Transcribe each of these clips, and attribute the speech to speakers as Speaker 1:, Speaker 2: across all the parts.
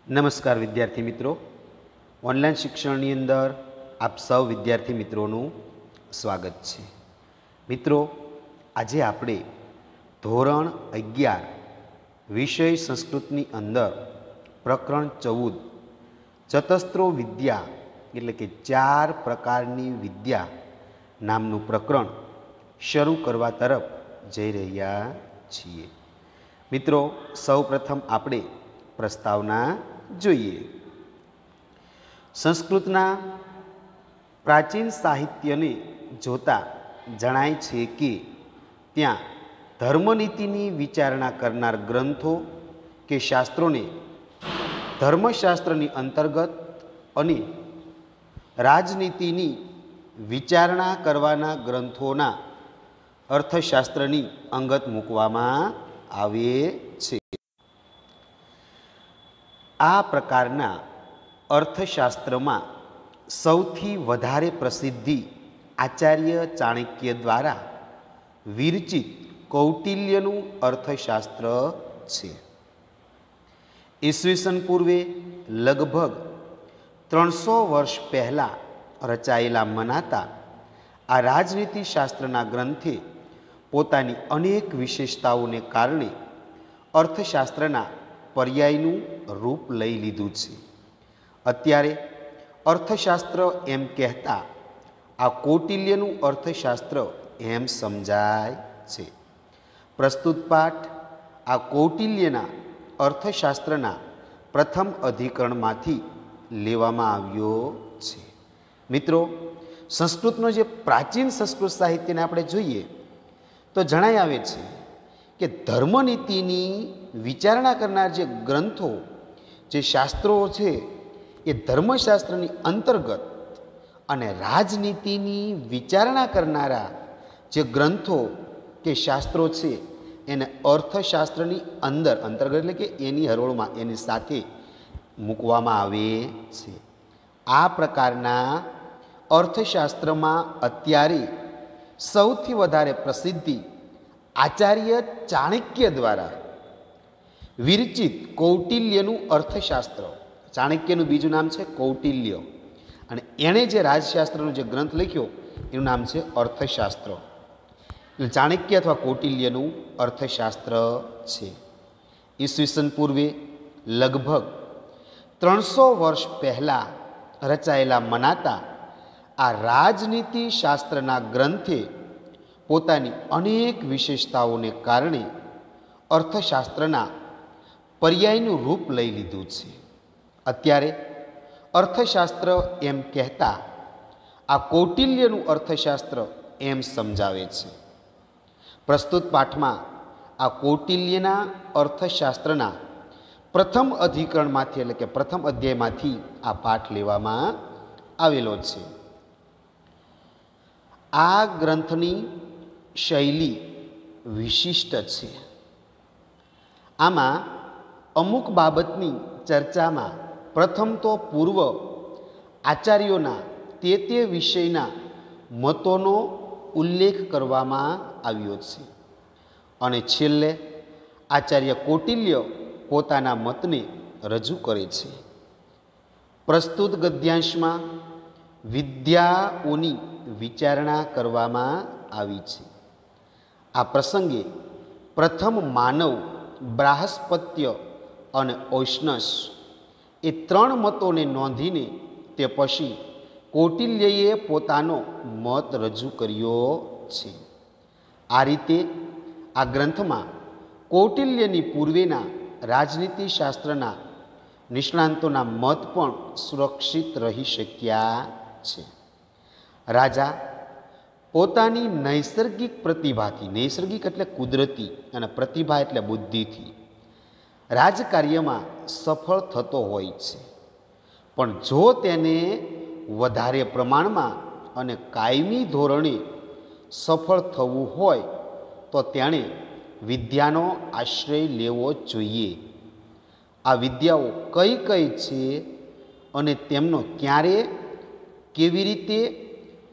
Speaker 1: નમસ્કાર વિદ્યાર્થી મિત્રો, ઓનલાઈન શિક્ષણની અંદર આપ સૌ વિદ્યાર્થી મિત્રોનું સ્વાગત છે. મિત્રો, આજે આપણે ધોરણ 11 વિષય સંસ્કૃતની અંદર પ્રકરણ 14 ચતસ્ત્રો વિદ્યા એટલે કે 4 પ્રકારની વિદ્યા નામનું પ્રકરણ શરૂ કરવા તરફ જઈ રહ્યા છીએ. મિત્રો, સૌ પ્રથમ આપણે પ્રસ્તાવના જોઈએ. સંસ્કૃતના પ્રાચીન સાહિત્યને જોતા જણાય છે કે ત્યાં ધર્મનીતિની વિચારણા કરનાર ગ્રંથો કે શાસ્ત્રોને ધર્મશાસ્ત્રની અંતર્ગત અને રાજનીતિની વિચારણા કરવાના ગ્રંથોના અર્થશાસ્ત્રની અંગત મૂકવામાં આવે છે. આ પ્રકારના અર્થશાસ્ત્રમાં સૌથી વધારે પ્રસિદ્ધિ આચાર્ય ચાણક્ય દ્વારા વિરચિત કૌટિલ્યનું અર્થશાસ્ત્ર છે. ઈસવીસન પૂર્વે લગભગ 300 વર્ષ પહેલાં રચાયેલા મનાતા આ રાજનીતિશાસ્ત્રના ગ્રંથે પોતાની અનેક વિશેષતાઓને કારણે અર્થશાસ્ત્રના પર્યાયનું રૂપ લઈ લીધું છે. અત્યારે અર્થશાસ્ત્ર એમ કહેતા આ કૌટિલ્યનું અર્થશાસ્ત્ર એમ સમજાય છે. પ્રસ્તુત પાઠ આ કૌટિલ્યના અર્થશાસ્ત્રના પ્રથમ અધિકરણમાંથી લેવામાં આવ્યો છે. મિત્રો, સંસ્કૃતનો જે પ્રાચીન સંસ્કૃત સાહિત્યને આપણે જોઈએ તો જણાઈ આવે છે કે ધર્મનીતિની વિચારણા કરનાર જે ગ્રંથો, જે શાસ્ત્રો છે એ ધર્મશાસ્ત્રની અંતર્ગત અને રાજનીતિની વિચારણા કરનારા જે ગ્રંથો કે શાસ્ત્રો છે એને અર્થશાસ્ત્રની અંતર્ગત એટલે કે એની હરોળમાં એની સાથે મૂકવામાં આવે છે. આ પ્રકારના અર્થશાસ્ત્રમાં અત્યારે સૌથી વધારે પ્રસિદ્ધિ આચાર્ય ચાણક્ય દ્વારા વિરચિત કૌટિલ્યનું અર્થશાસ્ત્ર. ચાણક્યનું બીજું નામ છે કૌટિલ્ય, અને એણે જે રાજશાસ્ત્રનો જે ગ્રંથ લખ્યો એનું નામ છે અર્થશાસ્ત્ર. ચાણક્ય અથવા કૌટિલ્યનું અર્થશાસ્ત્ર છે. ઈસવીસન પૂર્વે લગભગ 300 વર્ષ પહેલાં રચાયેલા મનાતા આ રાજનીતિ શાસ્ત્રના ગ્રંથે પોતાની અનેક વિશેષતાઓને કારણે અર્થશાસ્ત્રના પર્યાયનું રૂપ લઈ લીધું છે. અત્યારે અર્થશાસ્ત્ર એમ કહેતા આ કૌટિલ્યનું અર્થશાસ્ત્ર એમ સમજાવે છે. પ્રસ્તુત પાઠમાં આ કૌટિલ્યના અર્થશાસ્ત્રના પ્રથમ અધિકરણમાંથી એટલે કે પ્રથમ અધ્યાયમાંથી આ પાઠ લેવામાં આવેલો છે. આ ગ્રંથની શૈલી વિશિષ્ટ છે. આમાં અમુક બાબતની ચર્ચામાં પ્રથમ તો પૂર્વ આચાર્યોના તે વિષયના મતોનો ઉલ્લેખ કરવામાં આવ્યો છે, અને છેલ્લે આચાર્ય કૌટિલ્ય પોતાના મતને રજૂ કરે છે. પ્રસ્તુત ગદ્યાંશમાં વિદ્યાઓની વિચારણા કરવામાં આવી છે. આ પ્રસંગે પ્રથમ માનવ, બ્રાહસ્પત્ય અને ઔષ્ણસ એ 3 મતોને નોંધીને તે પછી કૌટિલ્યએ પોતાનો મત રજૂ કર્યો છે. આ રીતે આ ગ્રંથમાં કૌટિલ્યની પૂર્વેના રાજનીતિશાસ્ત્રના નિષ્ણાંતોના મત પણ સુરક્ષિત રહી શક્યા છે. રાજા પોતાની નૈસર્ગિક પ્રતિભાથી, નૈસર્ગિક એટલે કુદરતી અને પ્રતિભા એટલે બુદ્ધિથી રાજકાર્યમાં સફળ થતો હોય છે, પણ જો તેને વધારે પ્રમાણમાં અને કાયમી ધોરણે સફળ થવું હોય તો તેણે વિદ્યાનો આશ્રય લેવો જોઈએ. આ વિદ્યાઓ કઈ કઈ છે અને તેમનો ક્યારે, કેવી રીતે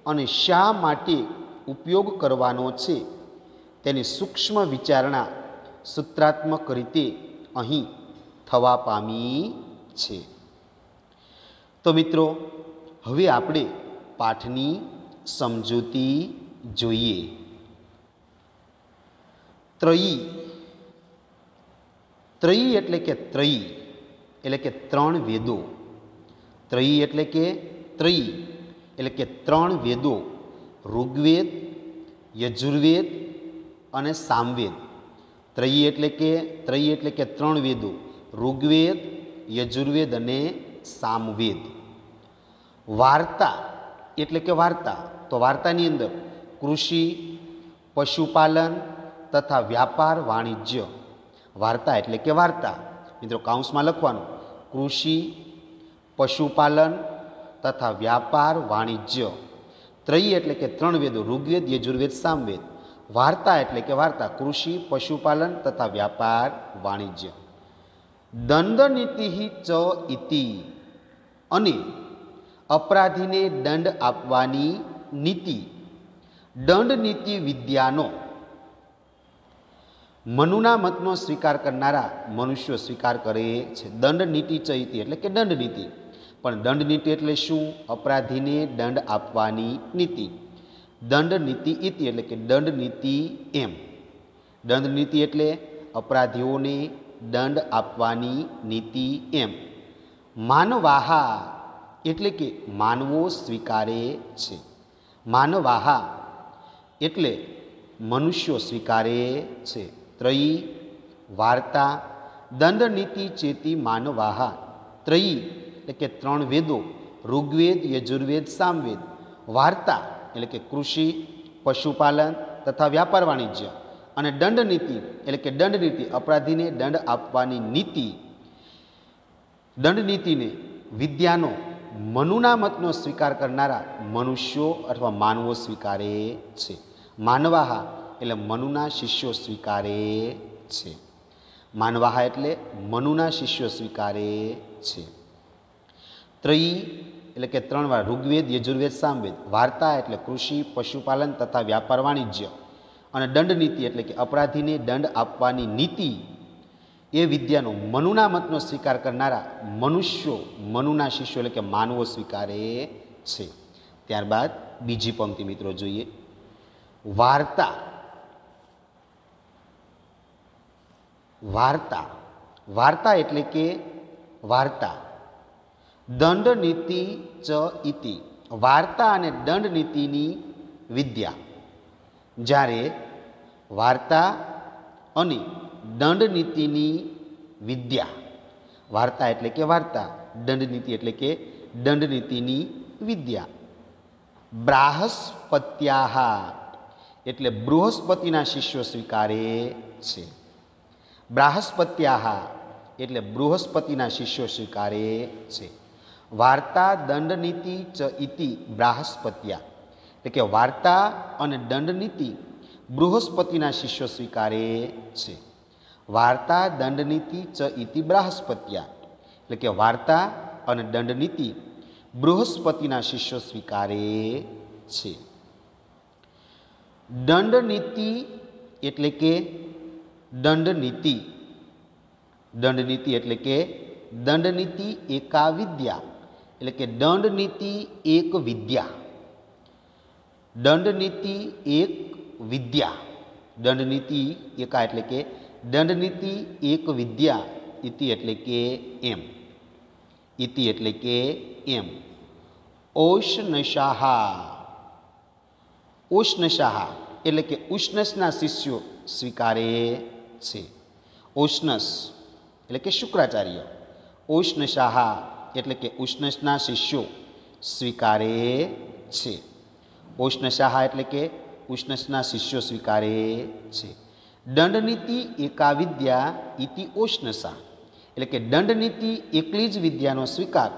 Speaker 1: અને શા માટે ઉપયોગ કરવાનો છે તેની સૂક્ષ્મ વિચારણા સૂત્રાત્મક રીતે અહીં થવા પામી છે। તો મિત્રો, હવે આપણે પાઠની સમજૂતી જોઈએ। ત્રયી, ત્રયી એટલે કે ત્રયી એટલે કે ત્રણ વેદો। ત્રયી એટલે કે ત્રયી એટલે કે ત્રણ વેદો, ઋગ્વેદ, યજુર્વેદ અને સામવેદ। ત્રયી એટલે કે ત્રણ વેદો, ઋગ્વેદ, યજુર્વેદ અને સામવેદ। વાર્તા એટલે કે વાર્તા, તો વાર્તાની અંદર કૃષિ, પશુપાલન તથા વ્યાપાર વાણિજ્ય। વાર્તા એટલે કે વાર્તા, મિત્રો કાઉન્સમાં લખવાનું, કૃષિ, પશુપાલન તથા વ્યાપાર વાણિજ્ય। ત્રયી એટલે કે ત્રણ વેદો, ઋગ્વેદ, યજુર્વેદ, સામવેદ। વાર્તા એટલે કે વાર્તા, કૃષિ, પશુપાલન તથા વ્યાપાર વાણિજ્ય। દંડનીતિ ચ ઇતિ, અને અપરાધીને દંડ આપવાની નીતિ। દંડ નીતિ વિદ્યાનો મનુના મતનો સ્વીકાર કરનારા મનુષ્યો સ્વીકાર કરે છે। દંડ નીતિ ચ ઇતિ એટલે કે દંડ નીતિ, પણ દંડ નીતિ એટલે શું? અપરાધીને દંડ આપવાની નીતિ। દંડ નીતિ ઇતિ એટલે કે દંડ નીતિ એમ। દંડ નીતિ એટલે અપરાધીઓને દંડ આપવાની નીતિ એમ। માનવાહા એટલે કે માનવો સ્વીકારે છે। માનવાહા એટલે મનુષ્યો સ્વીકારે છે। ત્રયી, વાર્તા, દંડ નીતિ ચેતી માનવાહા। ત્રયી એટલે કે ત્રણ વેદો, ઋગ્વેદ, યજુર્વેદ, સામવેદ। વાર્તા એટલે કે કૃષિ, પશુપાલન તથા વ્યાપાર વાણિજ્ય। અને દંડ નીતિ એટલે કે દંડ નીતિ, અપરાધીને દંડ આપવાની નીતિ। દંડ નીતિને વિદ્યાનો મનુના મતનો સ્વીકાર કરનારા મનુષ્યો અથવા માનવો સ્વીકારે છે। માનવાહા એટલે મનુના શિષ્યો સ્વીકારે છે। માનવાહા એટલે મનુના શિષ્યો સ્વીકારે છે। ત્રયી એટલે કે ત્રણ વાર, ઋગ્વેદ, યજુર્વેદ, સામવેદ। વાર્તા એટલે કૃષિ, પશુપાલન તથા વ્યાપાર વાણિજ્ય। અને દંડ નીતિ એટલે કે અપરાધીને દંડ આપવાની નીતિ એ વિદ્યાનો મનુના મતનો સ્વીકાર કરનારા મનુષ્યો, મનુના શિષ્યો એટલે કે માનવો સ્વીકારે છે। ત્યારબાદ બીજી પંક્તિ મિત્રો જોઈએ। વાર્તા, વાર્તા, વાર્તા એટલે કે વાર્તા। દંડ નીતિ ચ ઇતિ, વાર્તા અને દંડ નીતિની વિદ્યા। જ્યારે વાર્તા અને દંડ નીતિની વિદ્યા, વાર્તા એટલે કે વાર્તા, દંડ નીતિ એટલે કે દંડ નીતિની વિદ્યા। બ્રાહસ્પત્યાહા એટલે બૃહસ્પતિના શિષ્યો સ્વીકારે છે। બ્રાહસ્પત્યાહા એટલે બૃહસ્પતિના શિષ્યો સ્વીકારે છે। વાર્તા દંડ નીતિ ચ ઇતિ બ્રાહસ્પત્યા એટલે કે વાર્તા અને દંડ નીતિ બૃહસ્પતિના શિષ્યો સ્વીકારે છે। વાર્તા દંડ નીતિ ચ ઇતિ બ્રાહસ્પત્યા એટલે કે વાર્તા અને દંડ નીતિ બૃહસ્પતિના શિષ્યો સ્વીકારે છે। દંડ નીતિ એટલે કે દંડ નીતિ, દંડ નીતિ એટલે કે દંડ નીતિ એકા વિદ્યા એટલે કે દંડ નીતિ એક વિદ્યા। દંડ નીતિ એક વિદ્યા, દંડ નીતિ એકા એટલે કે દંડ નીતિ એક વિદ્યા। ઇતિ એટલે કે એમ, ઇતિ એટલે કે એમ। ઓષ્ણશાહા, ઓષ્ણશાહા એટલે કે ઉષ્ણસના શિષ્યો સ્વીકારે છે। ઓષ્ણસ એટલે કે શુક્રાચાર્ય, ઓષ્ણશાહા એટલે કે ઉષ્ણસના શિષ્યો સ્વીકારે છે। ઓષ્ણશાહા એટલે કે ઉષ્ણસના શિષ્યો સ્વીકારે છે। દંડ નીતિ એકા વિદ્યા ઇતિ ઓષ્ણસા એટલે કે દંડ નીતિ એકલી જ વિદ્યાનો સ્વીકાર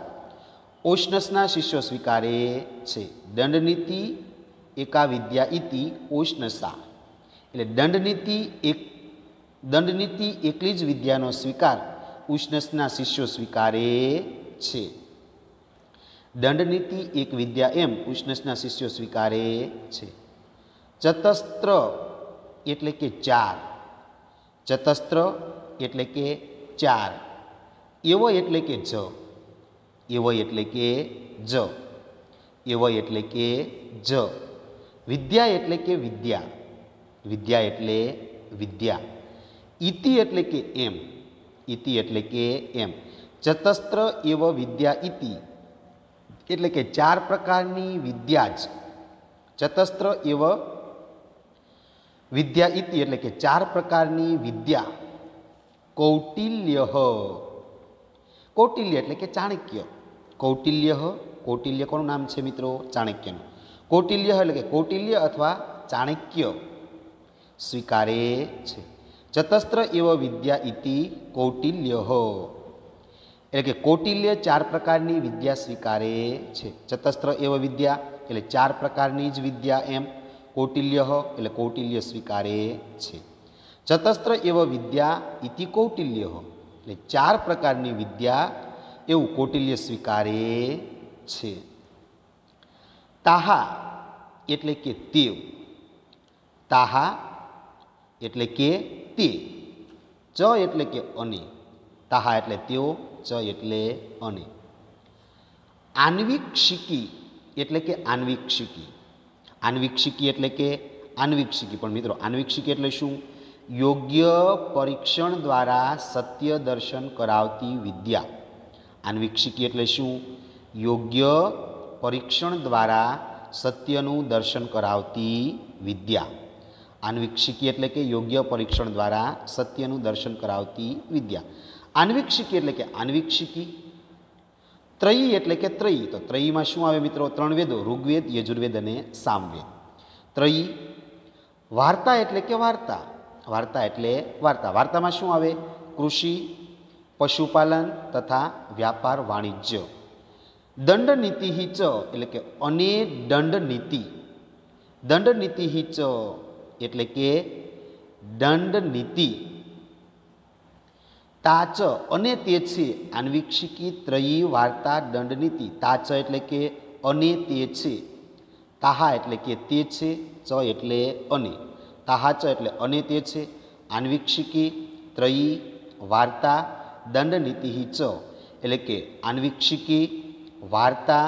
Speaker 1: ઓષ્ણસના શિષ્યો સ્વીકારે છે। દંડ નીતિ એકા વિદ્યા ઇતિ ઓષ્ણસા એટલે દંડ નીતિ એકલી જ વિદ્યાનો સ્વીકાર ઉષ્ણસના શિષ્યો સ્વીકારે છે। દંડ નીતિ એક વિદ્યા એમ ઉષ્ણસના શિષ્યો સ્વીકારે છે। ચતસ્ત્ર એટલે કે ચાર, ચતસ્ત્ર એટલે કે ચાર। એવો એટલે કે જ, એવો એટલે કે જ, એવો એટલે કે જ. વિદ્યા એટલે કે વિદ્યા, વિદ્યા એટલે વિદ્યા. ઇતિ એટલે કે એમ, ઇતિ એટલે કે એમ. ચતસ્ત્ર એવ વિદ્યા ઇતિ એટલે કે ચાર પ્રકારની વિદ્યા જ. ચતસ્ત્ર એવ વિદ્યા ઇતિ એટલે કે ચાર પ્રકારની વિદ્યા. કૌટિલ્ય, કૌટિલ્ય એટલે કે ચાણક્ય. કૌટિલ્ય, કૌટિલ્ય કોનું નામ છે મિત્રો? ચાણક્યનું. કૌટિલ્ય એટલે કે કૌટિલ્ય અથવા ચાણક્ય સ્વીકારે છે. ચતસ્ત્ર એવ વિદ્યા ઇતિ કૌટિલ્ય, એટલે કે કૌટિલ્ય ચાર પ્રકારની વિદ્યા સ્વીકારે છે. ચતસ્ત્ર એવ વિદ્યા એટલે ચાર પ્રકારની જ વિદ્યા એમ. કૌટિલ્ય એટલે કૌટિલ્ય સ્વીકારે છે. ચતસ્ત્ર એવ વિદ્યા ઇતિ કૌટિલ્ય એટલે ચાર પ્રકારની વિદ્યા એવું કૌટિલ્ય સ્વીકારે છે. તાહા એટલે કે તેવ, તાહા એટલે કે તે. ચ એટલે કે અને, તાહા એટલે તેઓ, ચ એટલે અને. આન્વિક્ષિકી એટલે કે આન્વિક્ષિકી, આન્વિક્ષિકી એટલે કે આન્વિક્ષિકી. પણ મિત્રો આન્વિક્ષિકી એટલે શું? યોગ્ય પરીક્ષણ દ્વારા સત્ય દર્શન કરાવતી વિદ્યા. આન્વિક્ષિકી એટલે શું? યોગ્ય પરીક્ષણ દ્વારા સત્યનું દર્શન કરાવતી વિદ્યા. આન્વિક્ષિકી એટલે કે યોગ્ય પરીક્ષણ દ્વારા સત્યનું દર્શન કરાવતી વિદ્યા. આન્વિક્ષિકી એટલે કે આન્વિક્ષિકી. ત્રયી એટલે કે ત્રયી. તો ત્રયીમાં શું આવે મિત્રો? ત્રણ વેદો, ઋગ્વેદ, યજુર્વેદ અને સામવેદ. ત્રયી. વાર્તા એટલે કે વાર્તા, વાર્તા એટલે વાર્તા. વાર્તામાં શું આવે? કૃષિ, પશુપાલન તથા વ્યાપાર વાણિજ્ય. દંડ નીતિ ચ એટલે કે અને દંડ નીતિ. દંડ નીતિ ચ એટલે કે દંડ નીતિ. તાચ અને તે છે આન્વિક્ષિકી ત્રયી વાર્તા દંડ નીતિ. તાચ એટલે કે અને તે છે. તાહા એટલે કે તે છે, ચ એટલે અને. તાહા ચ એટલે અને તે છે. આન્વિક્ષિકી ત્રયી વાર્તા દંડ નીતિ ચ એટલે કે આન્વિક્ષિકી વાર્તા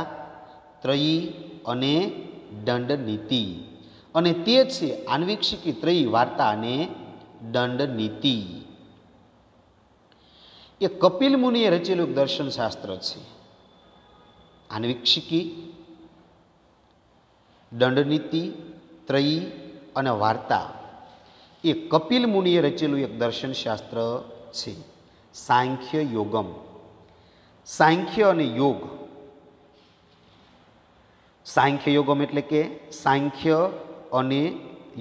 Speaker 1: ત્રયી અને દંડ નીતિ. અને તે છે આન્વિક્ષિકી ત્રયી વાર્તા અને દંડ નીતિ. એ કપિલ મુનિએ રચેલું દર્શન શાસ્ત્ર છે. આન્વિક્ષિકી, દંડનીતિ, ત્રયી અને વાર્તા એ કપિલ મુનિએ રચેલું એક દર્શન શાસ્ત્ર છે. સાંખ્ય યોગમ. સાંખ્ય અને યોગ. સાંખ્ય યોગમ એટલે કે સાંખ્ય અને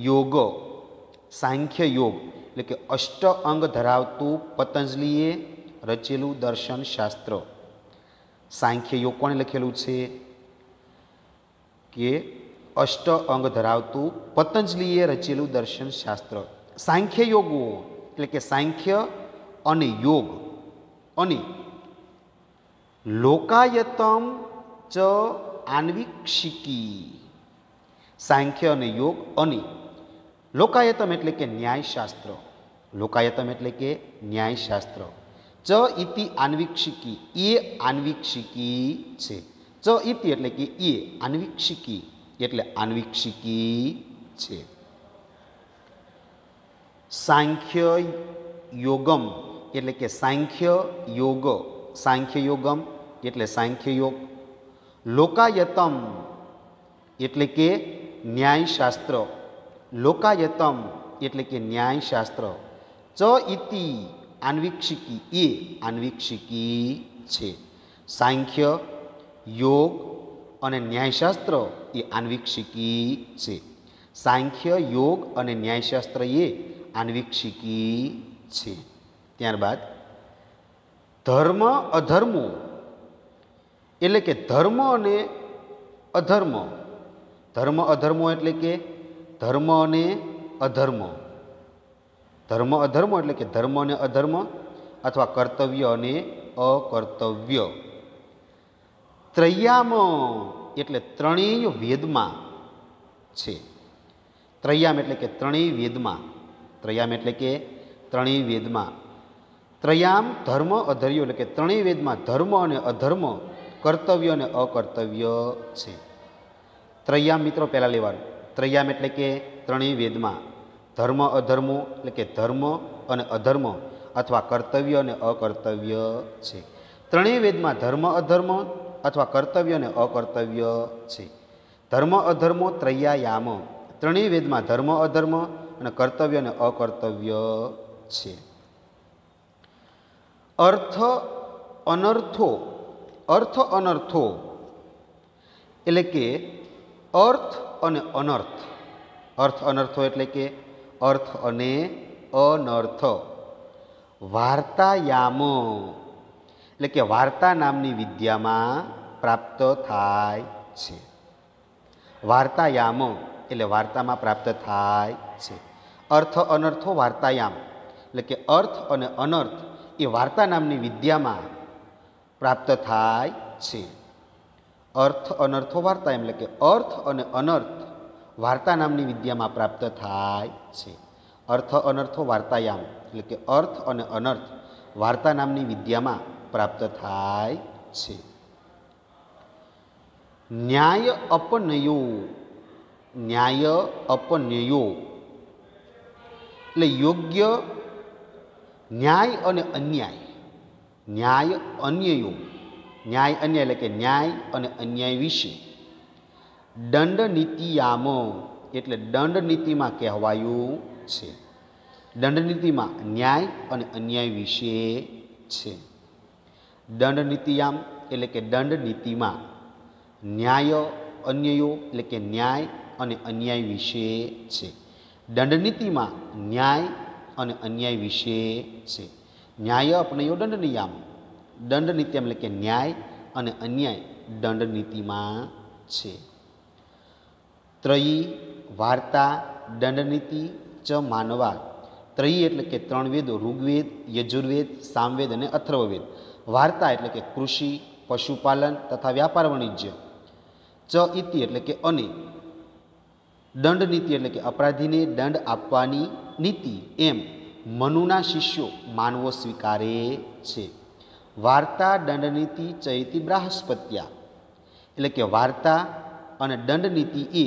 Speaker 1: યોગ. સાંખ્ય યોગ એટલે કે અષ્ટ અંગ ધરાવતું પતંજલિએ રચેલું દર્શન શાસ્ત્ર. સાંખ્ય યોગ કોણે લખેલું છે? કે અષ્ટ અંગ ધરાવતું પતંજલિએ રચેલું દર્શન શાસ્ત્ર. સાંખ્ય યોગો એટલે કે સાંખ્ય અને યોગ. અને લોકાયતમ ચ આન્વિક્ષિકી. સાંખ્ય અને યોગ અને લોકાયતમ એટલે કે ન્યાયશાસ્ત્ર. લોકાયતમ એટલે કે ન્યાયશાસ્ત્ર. ચ ઇતિ આન્વિક્ષિકી એ આન્વિક્ષિકી છે. ચ ઇતિ એટલે કે એ આન્વિક્ષિકી એટલે આન્વિક્ષિકી છે. સાંખ્ય યોગમ એટલે કે સાંખ્ય યોગ. સાંખ્ય યોગમ એટલે સાંખ્ય યોગ. લોકાયતમ એટલે કે ન્યાયશાસ્ત્ર. લોકાયતમ એટલે કે ન્યાયશાસ્ત્ર. ચ ઇતિ આન્વિક્ષિકી એ આન્વિક્ષિકી છે. સાંખ્ય, યોગ અને ન્યાયશાસ્ત્ર એ આન્વિક્ષિકી છે. સાંખ્ય, યોગ અને ન્યાયશાસ્ત્ર એ આન્વિક્ષિકી છે. ત્યારબાદ ધર્મ અધર્મો એટલે કે ધર્મ અને અધર્મ. ધર્મ અધર્મો એટલે કે ધર્મ અને અધર્મ. ધર્મ અધર્મ એટલે કે ધર્મ અને અધર્મ અથવા કર્તવ્ય અને અકર્તવ્ય. ત્રય્યામ એટલે ત્રણેય વેદમાં છે. ત્રય્યામ એટલે કે ત્રણેય વેદમાં. ત્રય્યામ એટલે કે ત્રણેય વેદમાં. ત્રયામ ધર્મ અધર્યો એટલે કે ત્રણેય વેદમાં ધર્મ અને અધર્મ, કર્તવ્ય અને અકર્તવ્ય છે. ત્રયામ મિત્રો પહેલાં લેવાનું. ત્રયામ એટલે કે ત્રણેય વેદમાં ધર્મ અધર્મો એટલે કે ધર્મ અને અધર્મ અથવા કર્તવ્ય અને અકર્તવ્ય છે. ત્રણેય વેદમાં ધર્મ અધર્મ અથવા કર્તવ્ય અને અકર્તવ્ય છે. ધર્મ અધર્મો ત્રયાયામ, ત્રણેય વેદમાં ધર્મ અધર્મ અને કર્તવ્ય અને અકર્તવ્ય છે. અર્થ અનર્થો, અર્થ અનર્થો એટલે કે અર્થ અને અનર્થ. અર્થ અનર્થો એટલે કે અર્થ અને અનર્થ. વાર્તાયામ એટલે કે વાર્તા નામની વિદ્યામાં પ્રાપ્ત થાય છે. વાર્તાયામ એટલે વાર્તામાં પ્રાપ્ત થાય છે. અર્થ અનર્થો વાર્તાયામ એટલે કે અર્થ અને અનર્થ એ વાર્તા નામની વિદ્યામાં પ્રાપ્ત થાય છે. અર્થ અનર્થો વાર્તાયામ એટલે કે અર્થ અને અનર્થ વાર્તા નામની વિદ્યામાં પ્રાપ્ત થાય છે. અર્થ અનર્થો વાર્તાયામ એટલે કે અર્થ અને અનર્થ વાર્તા નામની વિદ્યામાં પ્રાપ્ત થાય છે. ન્યાય અપનયો, ન્યાય અપનયો એટલે યોગ્ય ન્યાય અને અન્યાય. ન્યાય અન્યયો, ન્યાય અન્યાય એટલે કે ન્યાય અને અન્યાય વિશે. દંડ નીતિયામ એટલે દંડ નીતિમાં કહેવાયું છે. દંડ નીતિમાં ન્યાય અને અન્યાય વિશે છે. દંડ નીતિયામ એટલે કે દંડ નીતિમાં ન્યાય અન્યયો એટલે કે ન્યાય અને અન્યાય વિશે છે. દંડ નીતિમાં ન્યાય અને અન્યાય વિશે છે. ન્યાય અપનયો દંડ નિયમ, દંડ નીતિ એટલે કે ન્યાય અને અન્યાય દંડ નીતિમાં છે. ત્રયી વાર્તા દંડ નીતિ ચ માનવા. ત્રયી એટલે કે ત્રણ વેદો ઋગ્વેદ, યજુર્વેદ, સામવેદ અને અથર્વવેદ. વાર્તા એટલે કે કૃષિ, પશુપાલન તથા વ્યાપાર વાણિજ્ય. ચ ઇતિ એટલે કે અને. દંડ નીતિ એટલે કે અપરાધીને દંડ આપવાની નીતિ એમ મનુના શિષ્યો માનવો સ્વીકારે છે. વાર્તા દંડ નીતિ ચૈતિ બ્રાહસ્પત્યા એટલે કે વાર્તા અને દંડ નીતિ એ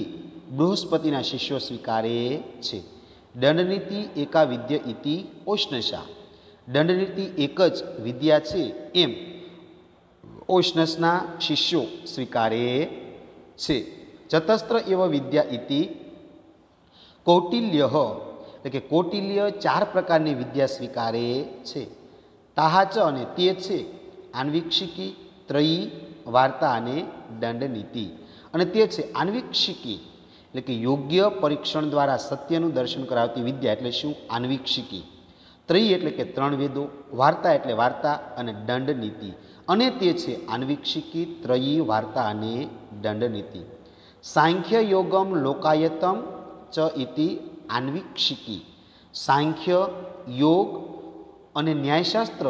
Speaker 1: બૃહસ્પતિના શિષ્યો સ્વીકારે છે. દંડનીતિ એકા વિદ્ય ઇતિ ઓષ્ણસા. દંડનીતિ એક જ વિદ્યા છે એમ ઓષ્ણસના શિષ્યો સ્વીકારે છે. ચતસ્ત્ર એવ વિદ્યા ઇતિ કૌટિલ્ય એટલે કે કૌટિલ્ય ચાર પ્રકારની વિદ્યા સ્વીકારે છે. તાહાચ અને તે છે આન્વીક્ષિકી, ત્રયી, વાર્તા અને દંડનીતિ. અને તે છે આન્વીક્ષિકી એટલે કે યોગ્ય પરીક્ષણ દ્વારા સત્યનું દર્શન કરાવતી વિદ્યા એટલે શું? આન્વીક્ષિકી. ત્રયી એટલે કે ત્રણ વેદો, વાર્તા એટલે વાર્તા અને દંડનીતિ. અને તે છે આન્વીક્ષિકી, ત્રયી, વાર્તા અને દંડનીતિ. સાંખ્ય યોગમ લોકાયતમ ચ ઇતિ આન્વીક્ષિકી. સાંખ્ય, યોગ અને ન્યાયશાસ્ત્ર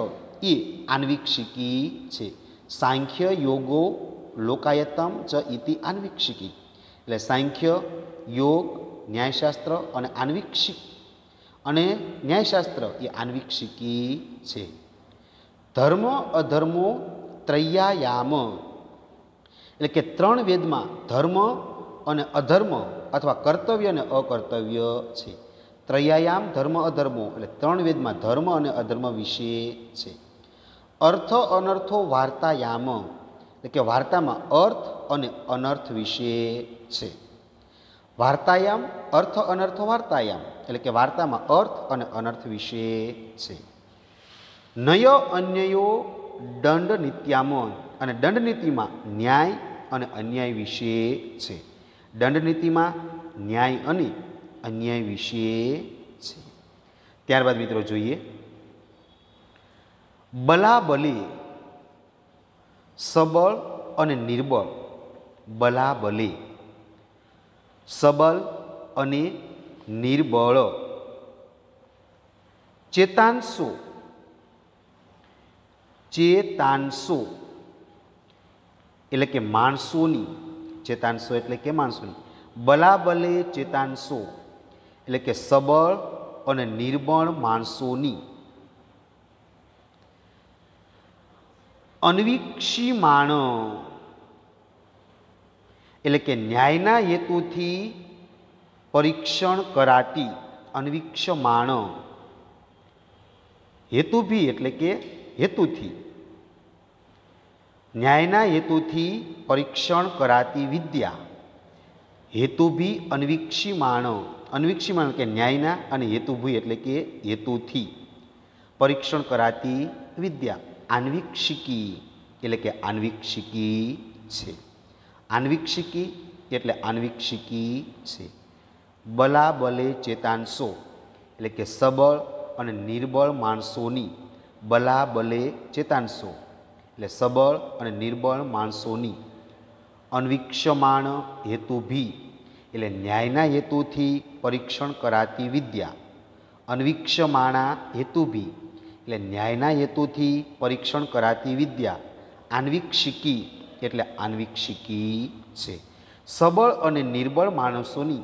Speaker 1: એ આન્વીક્ષિકી છે. સાંખ્ય યોગો લોકાયતમ ચ ઇતિ આન્વીક્ષિકી એટલે સાંખ્ય, યોગ, ન્યાયશાસ્ત્ર અને આન્વીક્ષિક અને ન્યાયશાસ્ત્ર એ આન્વીક્ષિકી છે. ધર્મ અધર્મો ત્રય્યાયામ એટલે કે ત્રણ વેદમાં ધર્મ અને અધર્મ અથવા કર્તવ્ય અને અકર્તવ્ય છે. ત્રય્યાયામ ધર્મ અધર્મો એટલે ત્રણ વેદમાં ધર્મ અને અધર્મ વિશે છે. અર્થ અનર્થો વાર્તાયામ એટલે કે વાર્તામાં અર્થ અને અનર્થ વિશે છે. વાર્તાયામ અર્થ અનર્થો વાર્તાયામ એટલે કે વાર્તામાં અર્થ અને અનર્થ વિશે છે. નય અન્યયો દંડ નીત્યામ અને દંડ નીતિમાં ન્યાય અને અન્યાય વિશે છે. દંડ નીતિમાં ન્યાય અને અન્યાય વિશે છે. ત્યારબાદ મિત્રો જોઈએ બલાબલી, સબળ અને નિર્બળ. બલાબલી, સબળ અને નિર્બળ. ચેતાંશો, ચેતાંશો એટલે કે માણસોની. ચેતાંશો એટલે કે માણસોની. બલાબલે ચેતાંશો એટલે કે સબળ અને નિર્બળ માણસોની. અન્વીક્ષીમાણ એટલે કે ન્યાયના હેતુથી પરીક્ષણ કરાતી અન્વીક્ષમાણ હેતુભી એટલે કે હેતુથી ન્યાયના હેતુથી પરીક્ષણ કરાતી વિદ્યા હેતુભી અન્વીક્ષીમાણ અન્વીક્ષીમાણ કે ન્યાયના અને હેતુભી એટલે કે હેતુથી પરીક્ષણ કરાતી વિદ્યા આન્વીક્ષિકી એટલે કે આન્વીક્ષિકી છે. આન્વીક્ષિકી એટલે આન્વીક્ષિકી છે. બલાબલે ચેતાંશો એટલે કે સબળ અને નિર્બળ માણસોની બલાબલે ચેતાંશો એટલે સબળ અને નિર્બળ માણસોની અન્વીક્ષમાણ હેતુભી એટલે ન્યાયના હેતુથી પરીક્ષણ કરાતી વિદ્યા અન્વીક્ષમાણા હેતુભી એટલે ન્યાયના હેતુથી પરીક્ષણ કરાતી વિદ્યા આન્વીક્ષિકી એટલે આન્વીક્ષિકી છે. સબળ અને નિર્બળ માણસોની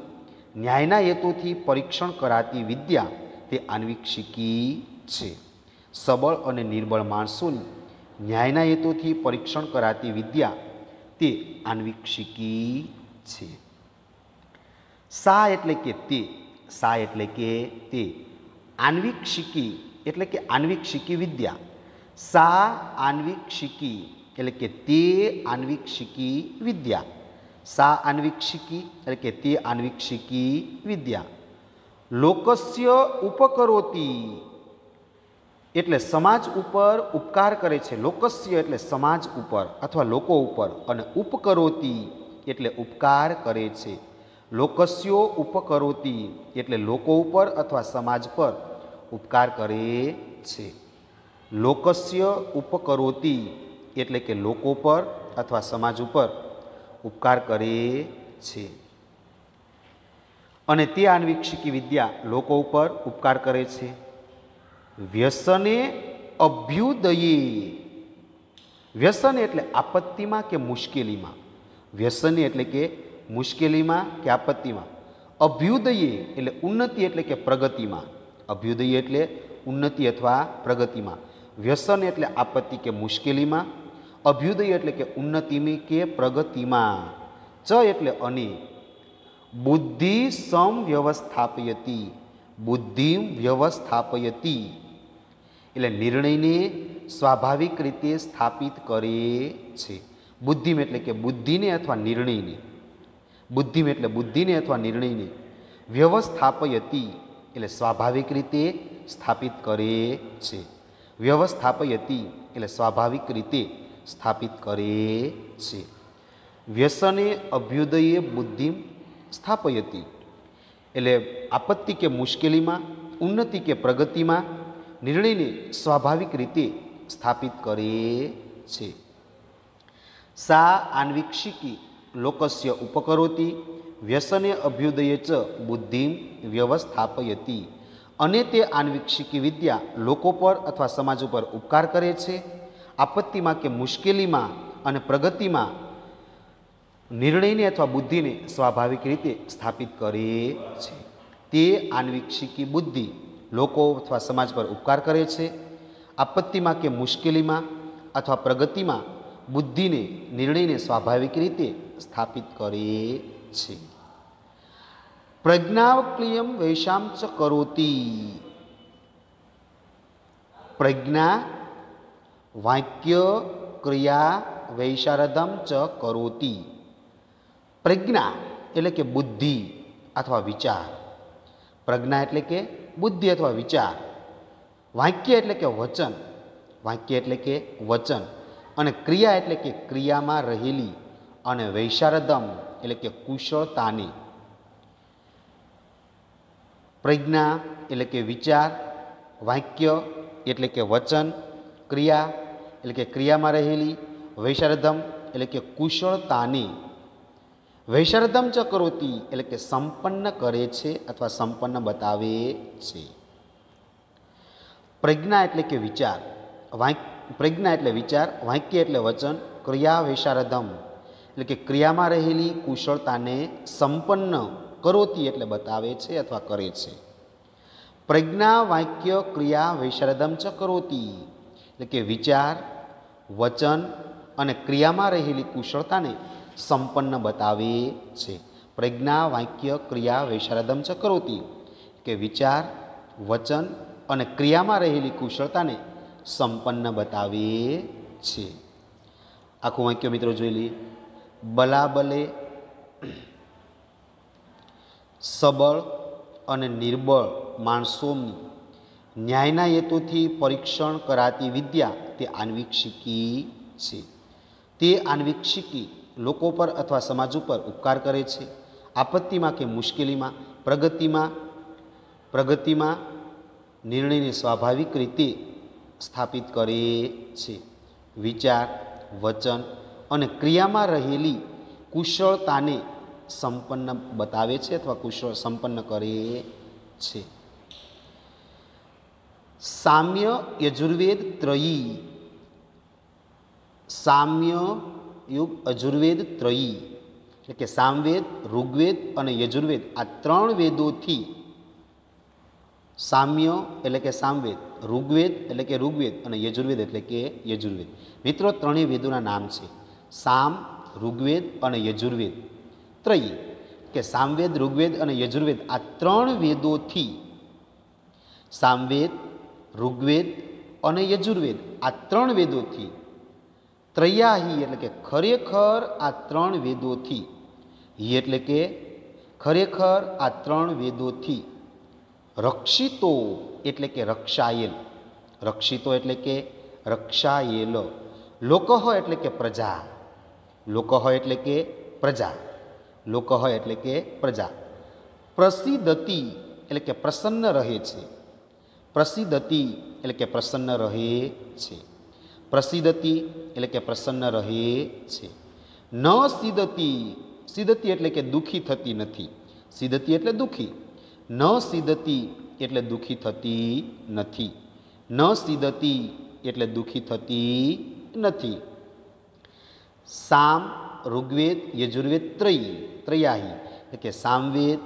Speaker 1: ન્યાયના હેતુથી પરીક્ષણ કરાતી વિદ્યા તે આન્વીક્ષિકી છે. સબળ અને નિર્બળ માણસોની ન્યાયના હેતુથી પરીક્ષણ કરાતી વિદ્યા તે આન્વીક્ષિકી છે. સા એટલે કે તે સા એટલે કે તે આન્વીક્ષિકી એટલે કે આન્વીક્ષિકી વિદ્યા સા આન્વીક્ષિકી એટલે કે તે આન્વીક્ષિકી વિદ્યા સા આન્વીક્ષિકી એટલે કે તે આન્વીક્ષિકી વિદ્યા લોકસ્ય ઉપકરોતી એટલે સમાજ ઉપર ઉપકાર કરે છે. લોકસ્ય એટલે સમાજ ઉપર અથવા લોકો ઉપર અને ઉપકરોતી એટલે ઉપકાર કરે છે. લોકસ્યો ઉપકરોતી એટલે લોકો ઉપર અથવા સમાજ પર ઉપકાર કરે છે. લોકસ્ય ઉપકરોતી એટલે કે લોકો પર અથવા સમાજ ઉપર ઉપકાર કરે છે. અને તે આન્વીક્ષિકી વિદ્યા લોકો ઉપર ઉપકાર કરે છે. વ્યસને અભ્યુદયે વ્યસન એટલે આપત્તિમાં કે મુશ્કેલીમાં વ્યસન એટલે કે મુશ્કેલીમાં કે આપત્તિમાં અભ્યુદયે એટલે ઉન્નતિ એટલે કે પ્રગતિમાં અભ્યુદય એટલે ઉન્નતિ અથવા પ્રગતિમાં વ્યસન એટલે આપત્તિ કે મુશ્કેલીમાં અભ્યુદય એટલે કે ઉન્નતિમાં કે પ્રગતિમાં ચ એટલે અને બુદ્ધિ સમવ્યવસ્થાપયતી બુદ્ધિ વ્યવસ્થાપયતી એટલે નિર્ણયને સ્વાભાવિક રીતે સ્થાપિત કરે છે. બુદ્ધિમ એટલે કે બુદ્ધિને અથવા નિર્ણયને બુદ્ધિમ એટલે બુદ્ધિને અથવા નિર્ણયને વ્યવસ્થાપયતી એટલે સ્વાભાવિક રીતે સ્થાપિત કરે છે. વ્યવસ્થાપયતી એટલે સ્વાભાવિક રીતે સ્થાપિત કરે છે. વ્યસને અભ્યુદયે બુદ્ધિ સ્થાપયતી એટલે આપત્તિ કે મુશ્કેલીમાં ઉન્નતિ કે પ્રગતિમાં નિર્ણયને સ્વાભાવિક રીતે સ્થાપિત કરે છે. સા આન્વીક્ષિકી લોકસ્ય ઉપકરોતી વ્યસને અભ્યુદયે ચ બુદ્ધિ વ્યવસ્થાપયતી અને તે આન્વીક્ષિકી વિદ્યા લોકો પર અથવા સમાજ ઉપર ઉપકાર કરે છે. આપત્તિમાં કે મુશ્કેલીમાં અને પ્રગતિમાં નિર્ણયને અથવા બુદ્ધિને સ્વાભાવિક રીતે સ્થાપિત કરે છે. તે આન્વીક્ષિકી બુદ્ધિ લોકો અથવા સમાજ પર ઉપકાર કરે છે. આપત્તિમાં કે મુશ્કેલીમાં અથવા પ્રગતિમાં બુદ્ધિને નિર્ણયને સ્વાભાવિક રીતે સ્થાપિત કરે છે. પ્રજ્ઞાવક્લિયમ વૈશામ ચ કરોતી પ્રજ્ઞા વાક્ય ક્રિયા વૈશારદમ ચ કરોતી પ્રજ્ઞા એટલે કે બુદ્ધિ અથવા વિચાર પ્રજ્ઞા એટલે કે બુદ્ધિ અથવા વિચાર વાક્ય એટલે કે વચન વાક્ય એટલે કે વચન અને ક્રિયા એટલે કે ક્રિયામાં રહેલી અને વૈશારદમ એટલે કે કુશળતાની પ્રજ્ઞા એટલે કે વિચાર વાક્ય એટલે કે વચન ક્રિયા એટલે કે ક્રિયામાં રહેલી વૈશારદમ એટલે કે કુશળતાની વૈશારદમ ચ કરોતી એટલે કે સંપન્ન કરે છે અથવા સંપન્ન બતાવે છે. પ્રજ્ઞા એટલે કે વિચાર પ્રજ્ઞા એટલે વિચાર વાક્ય એટલે વચન ક્રિયા વૈશારદમ એટલે કે ક્રિયામાં રહેલી કુશળતાને સંપન્ન કરોતી એટલે બતાવે છે અથવા કરે છે. પ્રજ્ઞા વાક્ય ક્રિયા વૈશારદમ ચ કરોતી એટલે કે વિચાર વચન અને ક્રિયામાં રહેલી કુશળતાને સંપન્ન બતાવે છે. પ્રજ્ઞા વાક્ય ક્રિયા વૈશારદમ ચ કરોતિ કે વિચાર વચન અને ક્રિયામાં રહેલી કુશળતાને સંપન્ન બતાવે છે. આખું વાક્ય મિત્રો જોઈ લઈએ. બલાબલે સબળ અને નિર્બળ માણસોની ન્યાયના હેતુથી પરીક્ષણ કરાતી વિદ્યા તે આન્વીક્ષિકી છે. તે આન્વીક્ષિકી લોકો પર અથવા સમાજ ઉપર ઉપકાર કરે છે. આપત્તિમાં કે મુશ્કેલીમાં પ્રગતિમાં નિર્ણયને સ્વાભાવિક રીતે સ્થાપિત કરે છે. વિચાર વચન અને ક્રિયામાં રહેલી કુશળતાને સંપન્ન બતાવે છે અથવા સંપન્ન કરે છે. સામ્ય યજુર્વેદ ત્રયી, સામ્ય યુગ અજુર્વેદ ત્રયી એટલે કે સામવેદ, ઋગ્વેદ અને યજુર્વેદ આ ત્રણ વેદોથી, સામ્ય એટલે કે સામવેદ, ઋગ્વેદ એટલે કે ઋગ્વેદ અને યજુર્વેદ એટલે કે યજુર્વેદ. મિત્રો ત્રણેય વેદોના નામ છે સામ, ઋગ્વેદ અને યજુર્વેદ. ત્રયી કે સામવેદ, ઋગ્વેદ અને યજુર્વેદ આ ત્રણ વેદોથી, સામવેદ, ઋગ્વેદ અને યજુર્વેદ આ ત્રણ વેદોથી, ત્રયાહી એટલે કે ખરેખર આ ત્રણ વેદોથી, હિ એટલે કે ખરેખર આ ત્રણ વેદોથી, રક્ષિતો એટલે કે રક્ષાયેલ, રક્ષિતો એટલે કે રક્ષાયેલ, લોકહ એટલે કે પ્રજા, લોકહ એટલે કે પ્રજા, લોકહ એટલે કે પ્રજા, પ્રસિદ્ધતી એટલે કે પ્રસન્ન રહે છે, પ્રસિદ્ધતી એટલે કે પ્રસન્ન રહે છે, પ્રસિદ્ધતી એટલે કે પ્રસન્ન રહે છે. ન સિદ્ધતી, સિદ્ધતી એટલે કે દુઃખી થતી નથી, સિદ્ધતી એટલે દુઃખી, ન સિદ્ધતી એટલે દુઃખી થતી નથી, ન સિદ્ધતી એટલે દુઃખી થતી નથી. સામ, ઋગ્વેદ, યજુર્વેદ ત્રયી, ત્રયાહી એટલે કે સામવેદ,